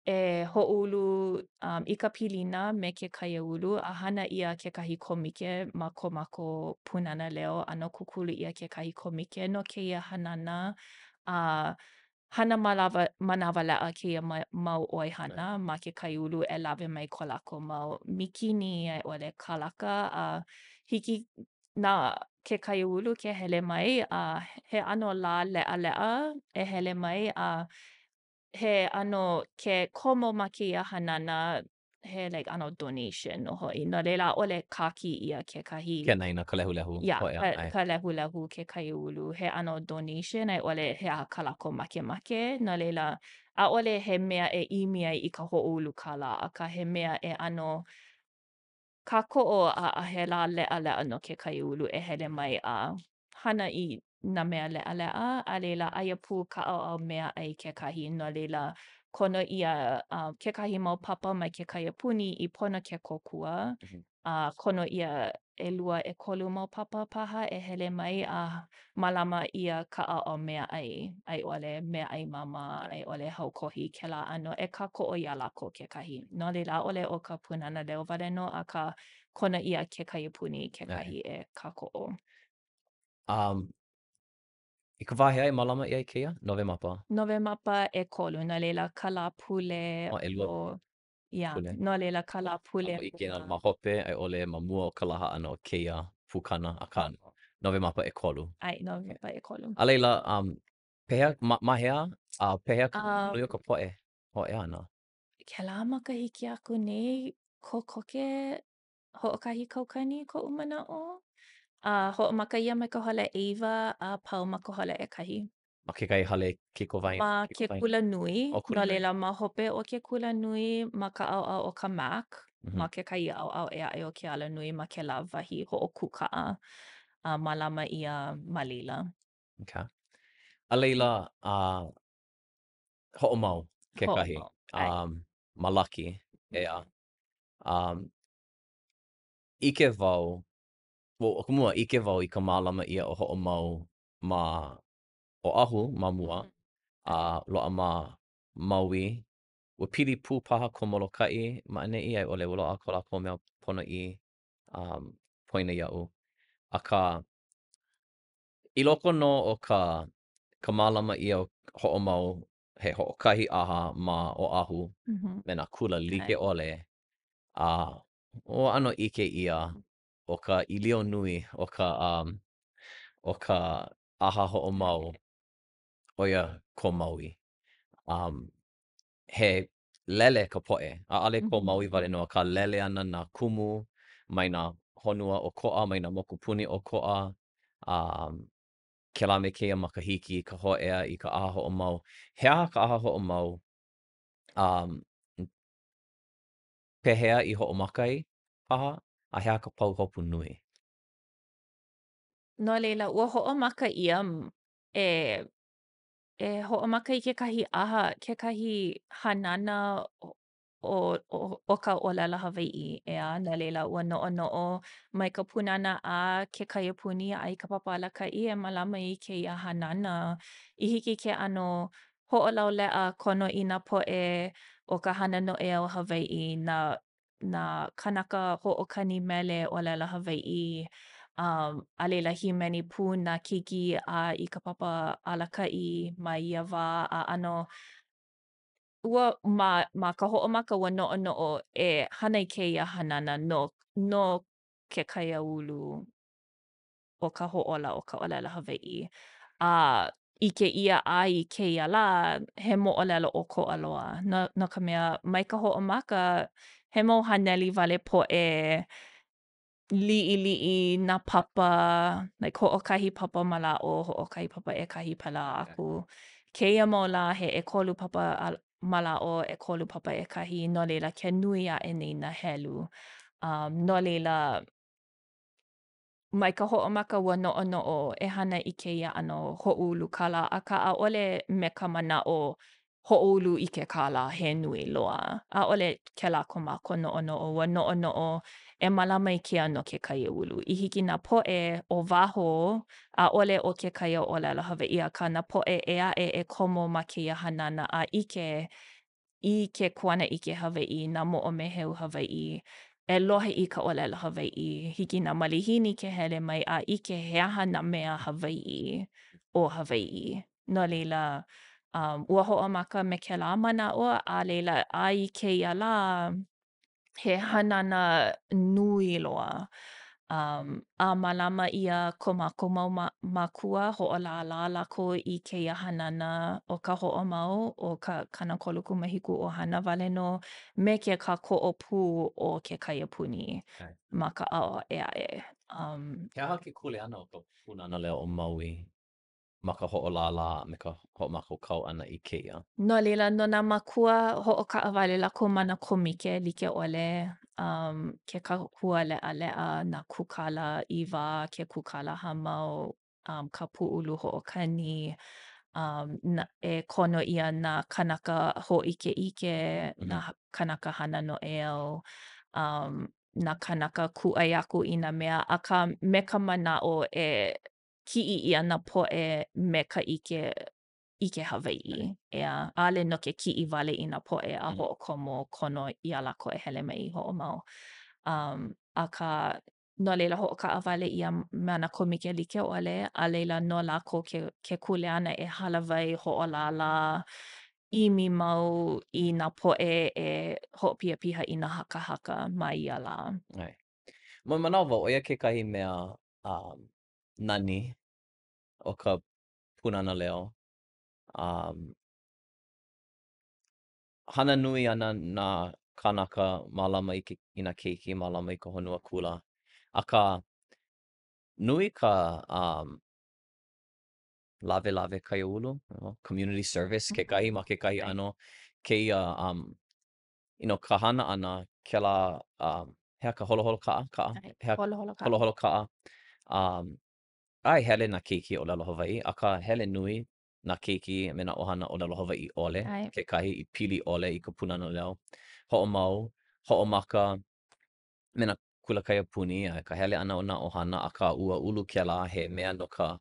e hoʻoulu I ka pilina me ke kaiāulu a hana ʻia kekahi komike ma ko mākou Pūnana Leo ʻano kukulu ʻia kekahi komike no kēia hanana a hana manawa laʻa kēia mau ai, ʻoihana ma ke kaiāulu e lawe mai ko lākou mau mikini a ʻole kālaka a hiki nā ke kaiāulu ke hele mai a he ʻano lā leʻaleʻa e hele mai a he ʻano ke komo ma kēia hanana he like ʻano donation no hoʻi. No leila ʻaʻole kāki ʻia kekahi ke naina ka lehulehu, hōʻea, ai, ka lehulehu ke kaiāulu. He ʻano donation a ʻole he aha ka lākou makemake. No leila ʻaʻole he mea e ʻimi ai I ka hoʻoulu kālā, akā he mea e ʻano kākoʻo a he lā leʻaleʻa no ke kaiāulu e hele mai a hana I nā mea leʻaleʻa, a leila aia pū ka ʻaoʻao mea ai kekahi. No leila kona ʻia kekahi mau papa mai ke kaiapuni I pono ke kōkua. mhm, Kono ia ʻelua ʻekolu mau papa paha e hele mai a mālama ia ka ʻaʻo meaʻai, a i ʻole meaʻai māmā, a i ʻole haukohi kēlā ʻano e kākoʻo iā lākou kekahi. No leila ʻaʻole ʻo ka Pūnana Leo wale nō akā kona ia kekahi puni kekahi e kākoʻo. I ka wahi ai mālama i ai kēia? Nowemapa? Nowemapa ʻekolu, no leila ka lā pule O ʻelua o ia, pule. no leila ka lā pule Alo i kēia ma hope ai ʻole ma mua o ka laha ʻana o kēia pukana akā Nowemapa ʻekolu. ai, Nowemapa ʻekolu. A leila, pehea mahea pehea ka Uh, nui o ka poʻe ana? Kēlā makahiki aku nei kokoke hoʻokahi kaukani koʻu manaʻo. Hoʻomaka ia me ka hole ʻeiwa a pau ma ka hole ʻekahi. Ma kekahi hale Ma ke kiko waina? kula nui, O kula no nui? leila ma hope o ke kula nui ma ka ʻaoʻao o ka Mac, ma Mhm, kekahi ʻaoʻao e aʻe o ke ala nui ma kēlā wahi hoʻokūkaʻa a mālama ia ma lila. okay. A leila, hoʻomau kekahi, Hoʻomau. Ai. ma laki ea. Um, ike wau, o ka mua, ike wau i ka mālama ia o hoʻomau ma oʻahu ma mua, Ai. loaʻa ma Maui. Ua pili pū paha ko Molokaʻi maʻaneʻi a i ʻole ua loaʻa ko lākou mea ponoʻi poina iaʻu. Akā i loko nō o ka mālama ʻia o hoʻomau he hoʻokahi ʻaha ma oʻahu Mhm. me nā kula like Ai. ʻole, ua ʻano ʻike ʻia o ka ʻilio nui o ka ʻaha hoʻomau ʻo ia ko Maui. Um, He lele ka poʻe, ʻaʻale ko Mhm. Maui wale no akā lele ana nā kumu mai nā honua ʻokoʻa, mai nā mokupuni ʻokoʻa, um, kēlā me kēia makahiki, ka hōʻea i ka ʻaha hoʻomau. He aha ka ʻaha hoʻomau, um, pehea i hoʻomaka ai paha, a he aha ka pau hopu nui. No leila, ua hoʻomaka ʻia e hoʻomaka i kekahi ʻaha, kekahi hanana o ka ʻōlelo Hawaiʻi, ʻea, no leila ua noʻonoʻo mai ka punana a ke kaiapuni a i ka papalakaʻi e mālama i kēia hanana. I hiki ke ʻano hoʻolauleʻa kono i nā poʻe o ka hana noʻea o Hawaiʻi, nā kānaka hoʻokani mele ʻōlelo Hawaiʻi. A leila himeni pū nā keiki a i ka papa alakaʻi ma ia wā a ʻano ua ma ka hoʻomaka ua noʻonoʻo e hana i kēia hanana no ke kaiāulu o ka hōʻola o ka ʻōlelo Hawaiʻi. A I kēia a i kēia lā, he moʻolelo o ko aloa. No ka mea, mai ka hoʻomaka, he mau haneli wale poʻe liʻiliʻi nā papa, like hoʻokahi papa malaʻo, hoʻokahi papa ʻekahi pēlā aku. Kēia mau lā he ʻekolu papa malaʻo, ʻekolu papa ʻekahi, no leila ke nui aʻe nei nā helu. No leila mai ka hoʻomaka ua noʻonoʻo e hana i kēia ʻano hoʻoulu kālā, akā ʻaʻole me ka manaʻo hoʻoulu i ke kālā he nui loa. ʻAʻole kēlā ko mākou noʻonoʻo, ua noʻonoʻo e mālama i ke ano ke kaiāulu. I hiki nā poʻe o waho, ʻaʻole o ke kaia ʻōlelo Hawaiʻi, akā nā poʻe e aʻe e komo ma kēia hanana a ʻike I ke kuana ʻike Hawaiʻi, nā moʻomeheu Hawaiʻi, e lohe i ka ʻōlelo Hawaiʻi. Hiki nā malihini ke hele mai a ʻike he aha nā mea Hawaiʻi o Hawaiʻi. No leila, ua hoʻomaka me kēlā manaʻo, a leila a i kēia lā, he hanana nui loa. A mālama ʻia ko mākou mau mākua hoʻolālā lākou i kēia hanana o ka hoʻomau o ka kanakoluku mahiku ʻohana wale nō me ke kākoʻo pū o ke kaiapuni Okay. ma ka ʻaoʻao e aʻe. He aha ke kuleana o ka Pūnana Leo o Maui ma ka hoʻolālā me ka hoʻomākaukau ʻana i kēia? No leila, no nā makua hoʻokaʻawale lākou ma nā komike like ʻole, ke kahua leʻaleʻa, nā kūkala ʻiwa, ke kūkala hamau, ka pūʻulu hoʻokani, e kono ʻia nā kanaka hōʻikeʻike, nā Mhm. kanaka hana noʻeau, nā kānaka kūʻai aku i nā mea, akā me ka manaʻo e kiʻi ʻia nā poʻe me ka ʻike Hawaiʻi. Ea, ʻaʻole no ke kiʻi wale i nā poʻe a hoʻokomo kono iā lākou e hele mai i hoʻomau. Akā no leila hoʻokaʻa wale ʻia me ana komike like ʻole, a leila no lākou ke kuleana e halawai hoʻolālā ʻimi mau i nā poʻe e hoʻopiapiha i nā hakahaka ma ia lā. Ai. Ma manawa wau, ʻo ia kekahi mea nani o ka Pūnana Leo. Hana nui ana nā kānaka mālama i nā keiki, mālama i ka honua kula. Akā nui ka lawe kaiāulu, community service, kekahi ma kekahi ʻano. Kēia, ka hana ʻana kēlā, hea ka holoholo kaʻa? Hea Holoholo kaʻa. holoholo kaʻa. Ai hele nā keiki ʻōlelo Hawaiʻi, akā hele nui nā keiki me nā ʻohana ʻōlelo Hawaiʻi ʻole, kekahi I pili ʻole I ka Pūnana Leo. Hoʻomau, hoʻomaka me nā kulakaia puni, ka hele ʻana o nā ʻohana, akā ua ulu kēlā he mea no ka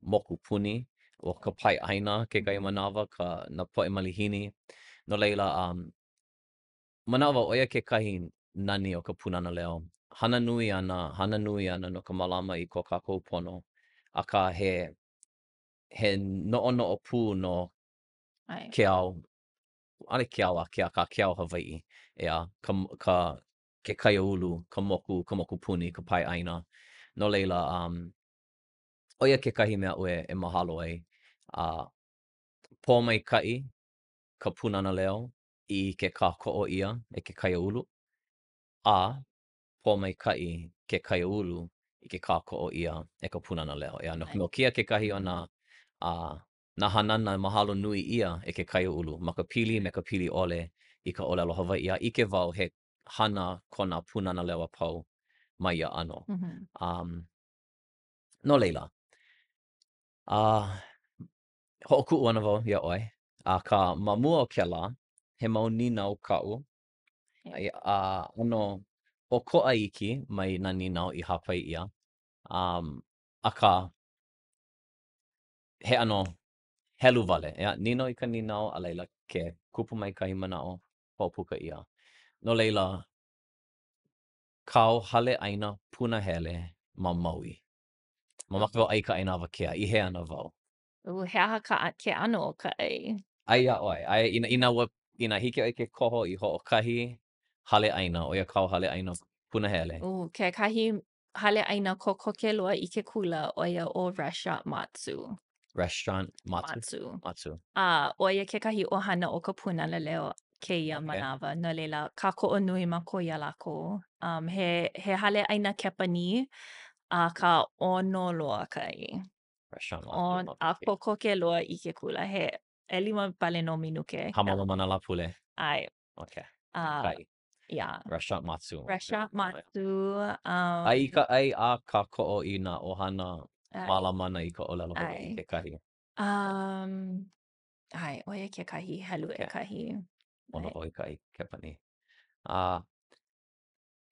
moku puni, o ka pai ʻaina kekahi manawa, nā poʻe malihini. No leila, manawa ʻo ia kekahi nani o ka Pūnana Leo. Hana nui ana no ka mālama I ko kākou pono. Akā he noʻonoʻo pū no ke ao, ʻaʻole ke ao ake, akā ke ao Hawaiʻi, ea, ke kaiāulu, ka moku puni, ka pai ʻaina. No leila, ʻo ia kekahi mea ʻoe e mahalo ai. Pō maikaʻi ka Pūnana Leo I ke kākoʻo ʻia e ke kaiāulu, a pō maikaʻi ke kaiāulu I ke kākoʻo ʻia e ka Pūnana Leo. Ea, no kia kekahi o nā hanana mahalo nui ʻia e ke kaiāulu ma ka pili me ka pili ʻole I ka ʻōlelo Hawaiʻi. A ʻike wau he hana ko nā Pūnana Leo a pau ma ia ʻano. No leila, hoʻokuʻu ana wau ia ʻoe, akā ma mua o kēlā, he mau ninau kaʻu, ʻano ʻokoʻa iki mai nā ninau I hāpai ʻia. Akā he ʻano helu wale, nino I ka ninau a laila ke kupu mai kahi manaʻo hoʻopuka ʻia. No leila, kāu hale ʻaina punahele ma Maui. Mamake wau ai ka ʻaina awakea, I he ana wau. He aha ke ʻano o ka ʻai? Ai ia ʻoe, ina hiki ʻoe ke koho I hoʻokahi hale ʻaina, ʻo ia kāu hale ʻaina punahele. Kekahi hale ʻaina kokoke loa I ke kula ʻo ia ʻo Restaurant Matsu. Restaurant Matsu. ʻO ia kekahi ʻohana o ka Pūnana Leo kēia manawa. No leila, kākoʻo nui ma ko ia lākou. He hale ʻaina kepani a ka ʻono loa ka ʻai. Restaurant Matsu. A kokoke loa I ke kula. He 5 pale no minuke. Hamama mana lapule. Ai. Okay. Kai. Restaurant Matsu. Restaurant Matsu. Ai ka ai a kākoʻo I nā ʻohana mālamana I ka ʻōlelo Hawaiʻi kekahi. Ai, ʻo ia kekahi helu e kahi. Ono ʻoe kai kepani.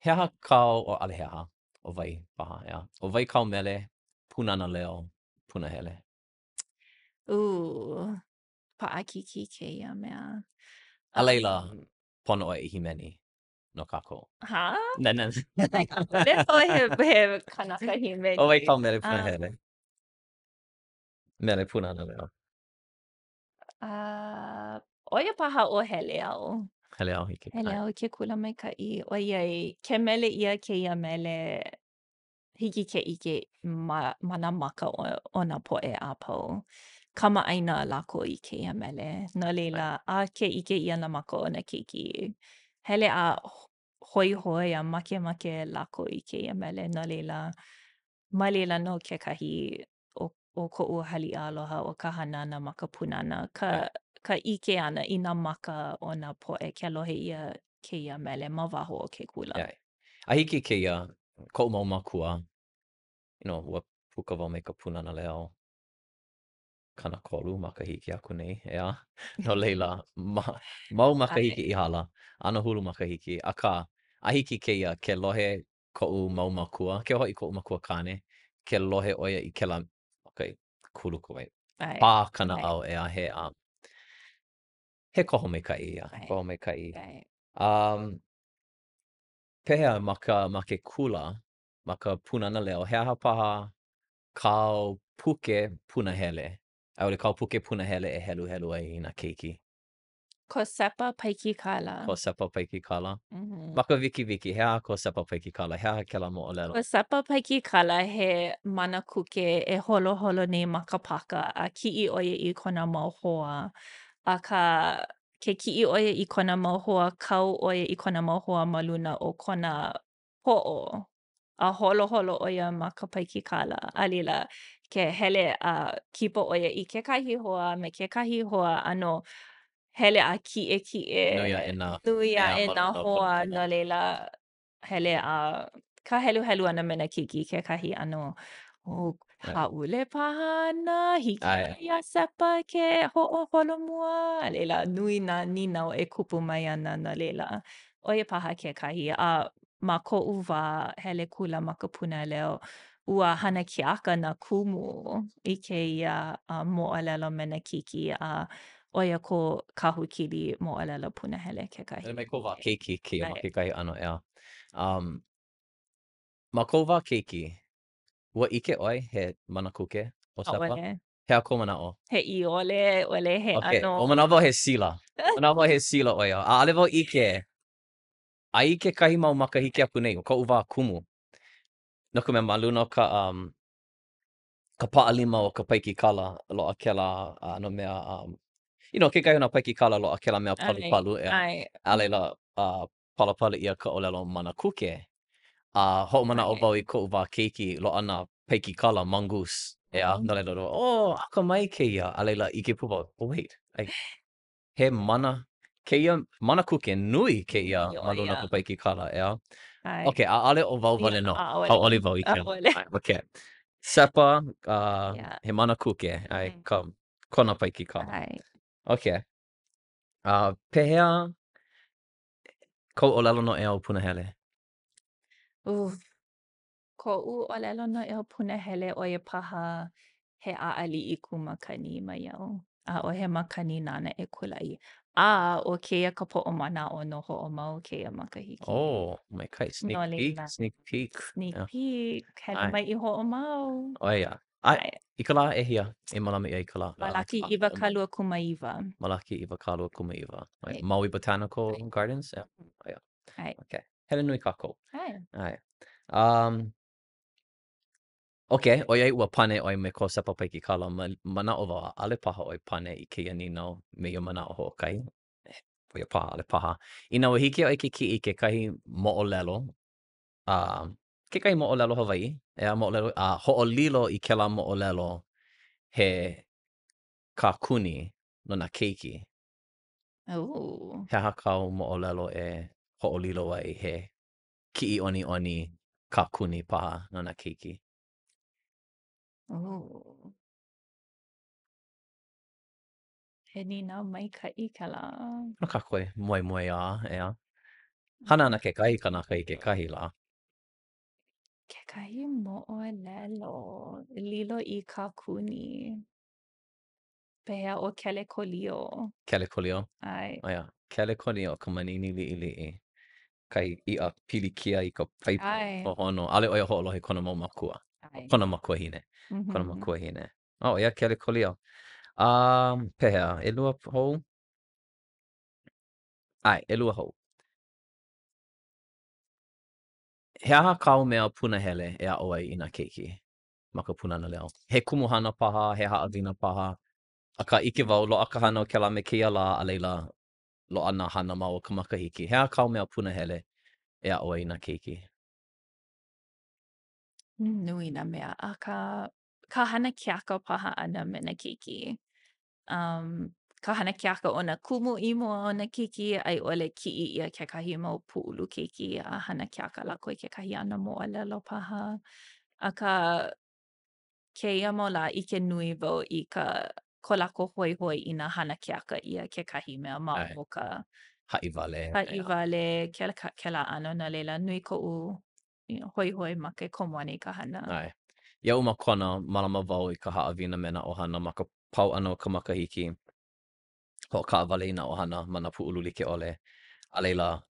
He aha kāu, o ʻale he aha, o wai paha, o wai kāu mele, Pūnana Leo, punahele. Paʻakiki kēia mea. A leila, pono ʻoe I himeni no kākou. Ha? Nenen. Lepo he kānaka himeni. O wai kāu mele punahele. Mele Pūnana Leo. ʻO ia paha ʻo hele au. Hele au hiki. Hele au ke kula maikaʻi. ʻO iai, ke mele ʻia kēia mele hiki ke ʻike ma nā maka o nā poʻe a pau. Kamaʻaina lākou I kēia mele. No leila, a ke ʻike ʻia nā maka o nā keiki. Hele a hoihoi a makemake lākou I kēia mele. No leila, ma leila no kekahi o koʻu haliʻa aloha o ka hanana ma ka punana. Ka ʻike ana I nā maka o nā poʻe ke alohe ʻia kēia mele ma waho o ke kula. A hiki kēia, koʻu mau makua, ua puka wau me ka Pūnana Leo. Kana kolu makahiki aku nei, No leila, mau makahiki I hala, ano hulu makahiki, akā A hiki kēia ke lohe koʻu mau makua, ke hoʻi koʻu makua kāne, ke lohe ʻo ia I kēlā okay, kuluku ai. Right. Pā kana Right. au he koho maikaʻi ia, Right. koho maikaʻi. Right. Pehea ma ke kula, ma ka Pūnana Leo, he aha paha kāu puke punahele. A ole kāu puke punahele e helu ai I nā keiki. Ko sepa paiki kala. Ko sepa paiki kala. Mhm. Ma ka wiki, he aha ko sepa paiki kala, he aha kēlā moʻolelo. Ko sepa paiki kala he mana kuke e holoholo nei ma ka paka a kiʻi ʻo ia I kona mau hoa. Akā ke kiʻi ʻo ia I kona mau hoa, kau ʻo ia I kona mau hoa ma luna o kona poʻo. A holoholo ʻo ia ma ka paiki kala. A leila ke hele a kipa ʻo ia I kekahi hoa me kekahi hoa ʻano hele a Nui a kiʻekiʻe. e nā Nui e a a e nā malolo kona hoa pono. no leila hele a ka heluhelu ʻana me na keiki kekahi ʻano o Ai, haʻule paha ʻana, hiki ai, ia sepa ke hoʻoholomua. A leila nui nā nīnau e kupu mai ana no leila. ʻO ia paha kekahi. A ma koʻu wā hele kula ma ka Pūnana Leo, ua hana keaka nā kumu I kēia moʻolelo me na keiki a ʻo ia ko kahukili moʻolelo punahele ele kekahi. mai kou wā keiki kia ma Ai, kekahi ʻano ea. Ma kou wā keiki, ua ʻike ʻoe he mana kuke o sepa? ʻaʻole. He a kou manaʻo? He iole, ʻole he Okay, o ʻano manawa he sila. Manawa he sila ʻo ia. ʻAʻole wau ʻike, ai kekahi mau makahiki aku nei o koʻu wā kumu. No ka mea ma luna o ka paʻalima o ka paiki kala loaʻa kēlā no mea, kekahi o nā paiki kala loaʻa kēlā mea ai, palupalu ea. ai, A laila, palapala ʻia ka ʻōlelo mana kuke. A hoʻomanaʻo ai. wau I koʻu wā keiki loaʻa nā paiki kala mongoose, ea. Mhm. No laila loa, "Oh, akamai kēia." A laila ʻike pū wau, "Oh wait, he mana kēia mana kuke nui kēia Nui ʻo ma luna o ia. ka paiki kala, ea?" Ai, Okay, ʻaʻale o wau ia wale no. ʻaʻole, Hauʻoli wau I kēla. ʻaʻole. Ai, okay. Sepa, Ia. he mana kuke, ai, Mhm. kona paiki kala. Ai. Okay. Pehea kou ʻōlelo no ʻea o punahele? Uf. Koʻu ʻōlelo no ʻea punahele ʻo ia paha he ʻaʻaliʻi kūmakani ma iau. A ʻo he makani nana e kulaʻi. A ʻo kēia ka poʻomanaʻo no hoʻomau kēia makahiki. Oh, maikaʻi, No leila. sneak peek. Sneak Yeah. peek, hele Ai, mai i hoʻomau. ʻo ia. Ai, Ai, I ka lā ʻehia, e malama ʻia I ka lā, Malaki ka 'iwakaluakūmāiwa. Malaki Iwakālua Ai, Ai, Maui Botanical ai, Gardens? Yeah. mhm. Oh, yeah. Ai, Okay. Hele nui kākou. ai. Ai. Um, okay, ʻoiai ua pane ʻoe me ko sepa paiki kala manaʻo wau ʻaʻale paha ʻoe pane I kēia nīnau me ia manaʻo hoʻokahi. ʻO ia paha, ʻaʻole paha. Inā ua hiki ʻoe ke kiʻi kekahi moʻolelo, kekahi moʻolelo Hawaiʻi, ea moʻolelo hoʻolilo I kēlā moʻolelo he kākuni no nā keiki. Ooh, He aha kāu moʻolelo e hoʻolilo ai he kiʻi ʻoniʻoni kākuni paha no nā keiki. ooh. He nīnau maikaʻi kēlā. No ka koe moemoe ā, ea. Hana ana kekahi kanaka I kekahi lā. Kekahi moʻolelo, lilo I kākuni. Pehea ʻo Kelekolio. Kelekolio. Ai, O ia, Kelekolio ka manini liʻiliʻi. Kai iʻa pilikia I ka paipo ai, hoʻono. ʻAʻole ʻo ia hoʻolohe kona mau makua. ai. Kona makuahine. Kona Mhm. makuahine. O ia Kelekolio. Pehea, ʻelua hou? Ai, ʻelua hou. He aha kāu mea punahele e aʻo ai I nā keiki ma ka Pūnana Leo? He kumuhana paha, he haʻawina paha. Akā ʻike wau loaʻa ka hana o kēlā me kēia lā a laila loaʻa nā hana ma o ka makahiki. He aha kāu mea punahele e aʻo ai I nā keiki? Nui nā mea. A ka hana keaka paha ʻana me na keiki. Ka hana keaka o nā kumu ʻimo o na keiki, a i ʻole kiʻi ʻia kekahi mau puʻulu keiki a hana keaka lākou i kekahi ʻano moʻolelo paha. Akā kēia mau lā ʻike nui wau I ko lākou hoihoi I nā hana keaka ʻia kekahi mea ma Ai, o ka haʻi wale. Haʻi wale, kela ano na leila nui koʻu hoi hoi ma ke komoane i ka hana. Ai. Ia'u ma kona malama wau i ka haʻawina me nā ʻohana ma ka pau ʻana o ka makahiki. Hoʻokāwale i nā ʻohana ma nā puʻulu like ʻole. A leila,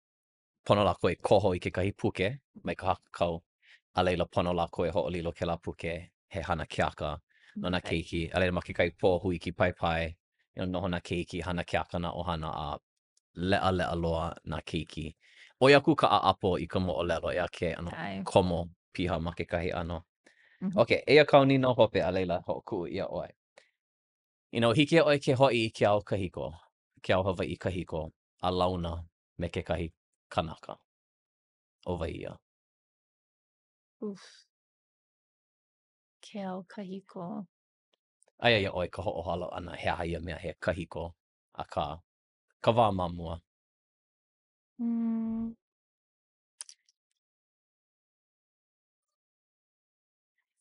pono lākou e koho i kekahi puke mai ka hakakau. A leila pono lākou e hoʻolilo kēlā puke he hana keaka no nā keiki. A leila ma kekahi pōhui ki paipai, noho nā keiki, hana keaka nā ʻohana a leʻa loa nā keiki. ʻOi aku ka ʻaʻapo i ka moʻolelo ea ke komo piha ma kekahi ʻano. Okay, eia kaunina hope a leila hoʻokuʻu ʻia ʻoe. Hiki ʻoe ke hoʻi i ke ao kahiko, ke ao Hawaiʻi kahiko, a launa me kekahi kānaka o Waiʻia. Ke ao kahiko. Aia ia ʻoe ka hoʻohalo ʻana he aha ia mea he kahiko a ka wā mamua.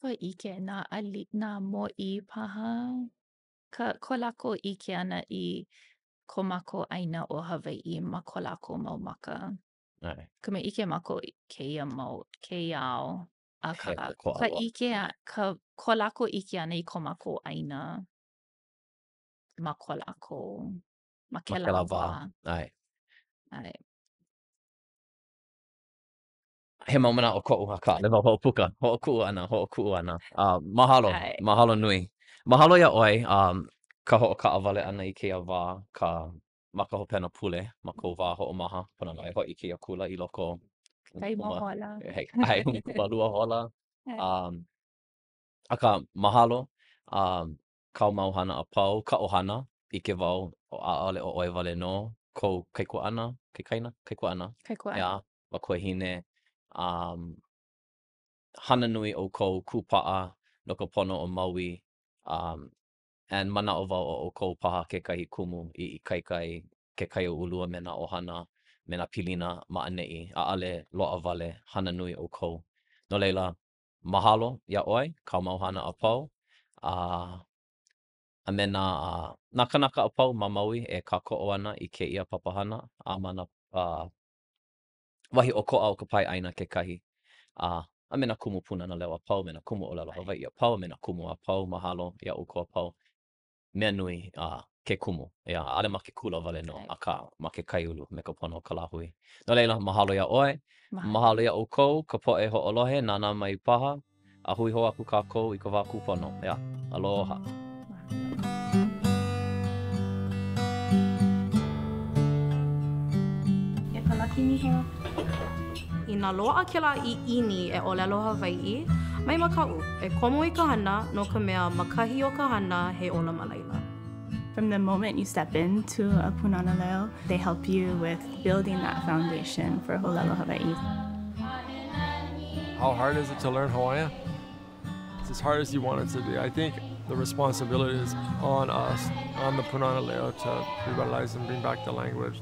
Ike nā moʻi paha. Ko lākou ike ana i ko mākou ʻaina o Hawaiʻi ma ko lākou mau maka. Ai, Ka me ike mākou kēia ao. A he ka koʻalua. ko lākou ike ana i ko mākou ʻaina ma ko lākou, ma Ma kēlā kēlā wā. wā. Ai. Ai. He mau manaʻo koʻu haka, le wau puka, hoʻokuʻu ʻana. Ai. Mahalo nui. Mahalo ia ʻoe, ka hoʻokaʻawale ʻana i kēia wā, maka hopena pule, ma kou wā hoʻomaha, pono nā e hoʻi kēia kula i loko Kai mohola. Hei, lua hola. Ai. Aka mahalo, kau mau hana a pau, ka ʻohana, ike wau, ʻaʻole o ʻoe wale no, kou kaikuaʻana, kaikuaʻana, Kai kua. ea, Makuahine, hana nui o kou kūpaʻa no ka pono o Maui, and manaʻo wau o kou paha kekahi kumu i kaikai ke kai o ulua me nā ʻohana, me nā pilina maʻaneʻi, ʻaʻale loaʻa wale, hana nui o kou. No leila, mahalo ia ʻoe, kau mau hana a pau, a me nā kānaka a pau ma Maui e kākoʻo ana i kēia papahana, a ma nā wahi ʻokoʻa o ka pai ʻaina kekahi. A me nā kumu Pūnana Leo a pau, me nā kumu ʻōlelo Hawaiʻi a pau, me nā kumu a pau, mahalo iaʻu ko a pau. Mea nui ke kumu, ʻaʻale ma ke kula wale no, akā ma ke kaiulu me ka pono o ka lāhui. No leila, mahalo ia ʻoe, mahalo iaʻu kou, ka poʻe hoʻolohe, nānā mai paha, a hui hoa aku kākou i ka wā kūpono. Aloha. E palaki miho. Ina loaʻa kēlā i ʻini e ʻōlelo Hawaiʻi, mai makaʻu, e komo i ka hana no ka mea makahi o ka hana he ola ma laila. From the moment you step into a Pūnana Leo, they help you with building that foundation for hoʻolelo Hawaiʻi. How hard is it to learn Hawaiian? It's as hard as you want it to be. I think the responsibility is on us, on the Pūnana Leo, to revitalize and bring back the language.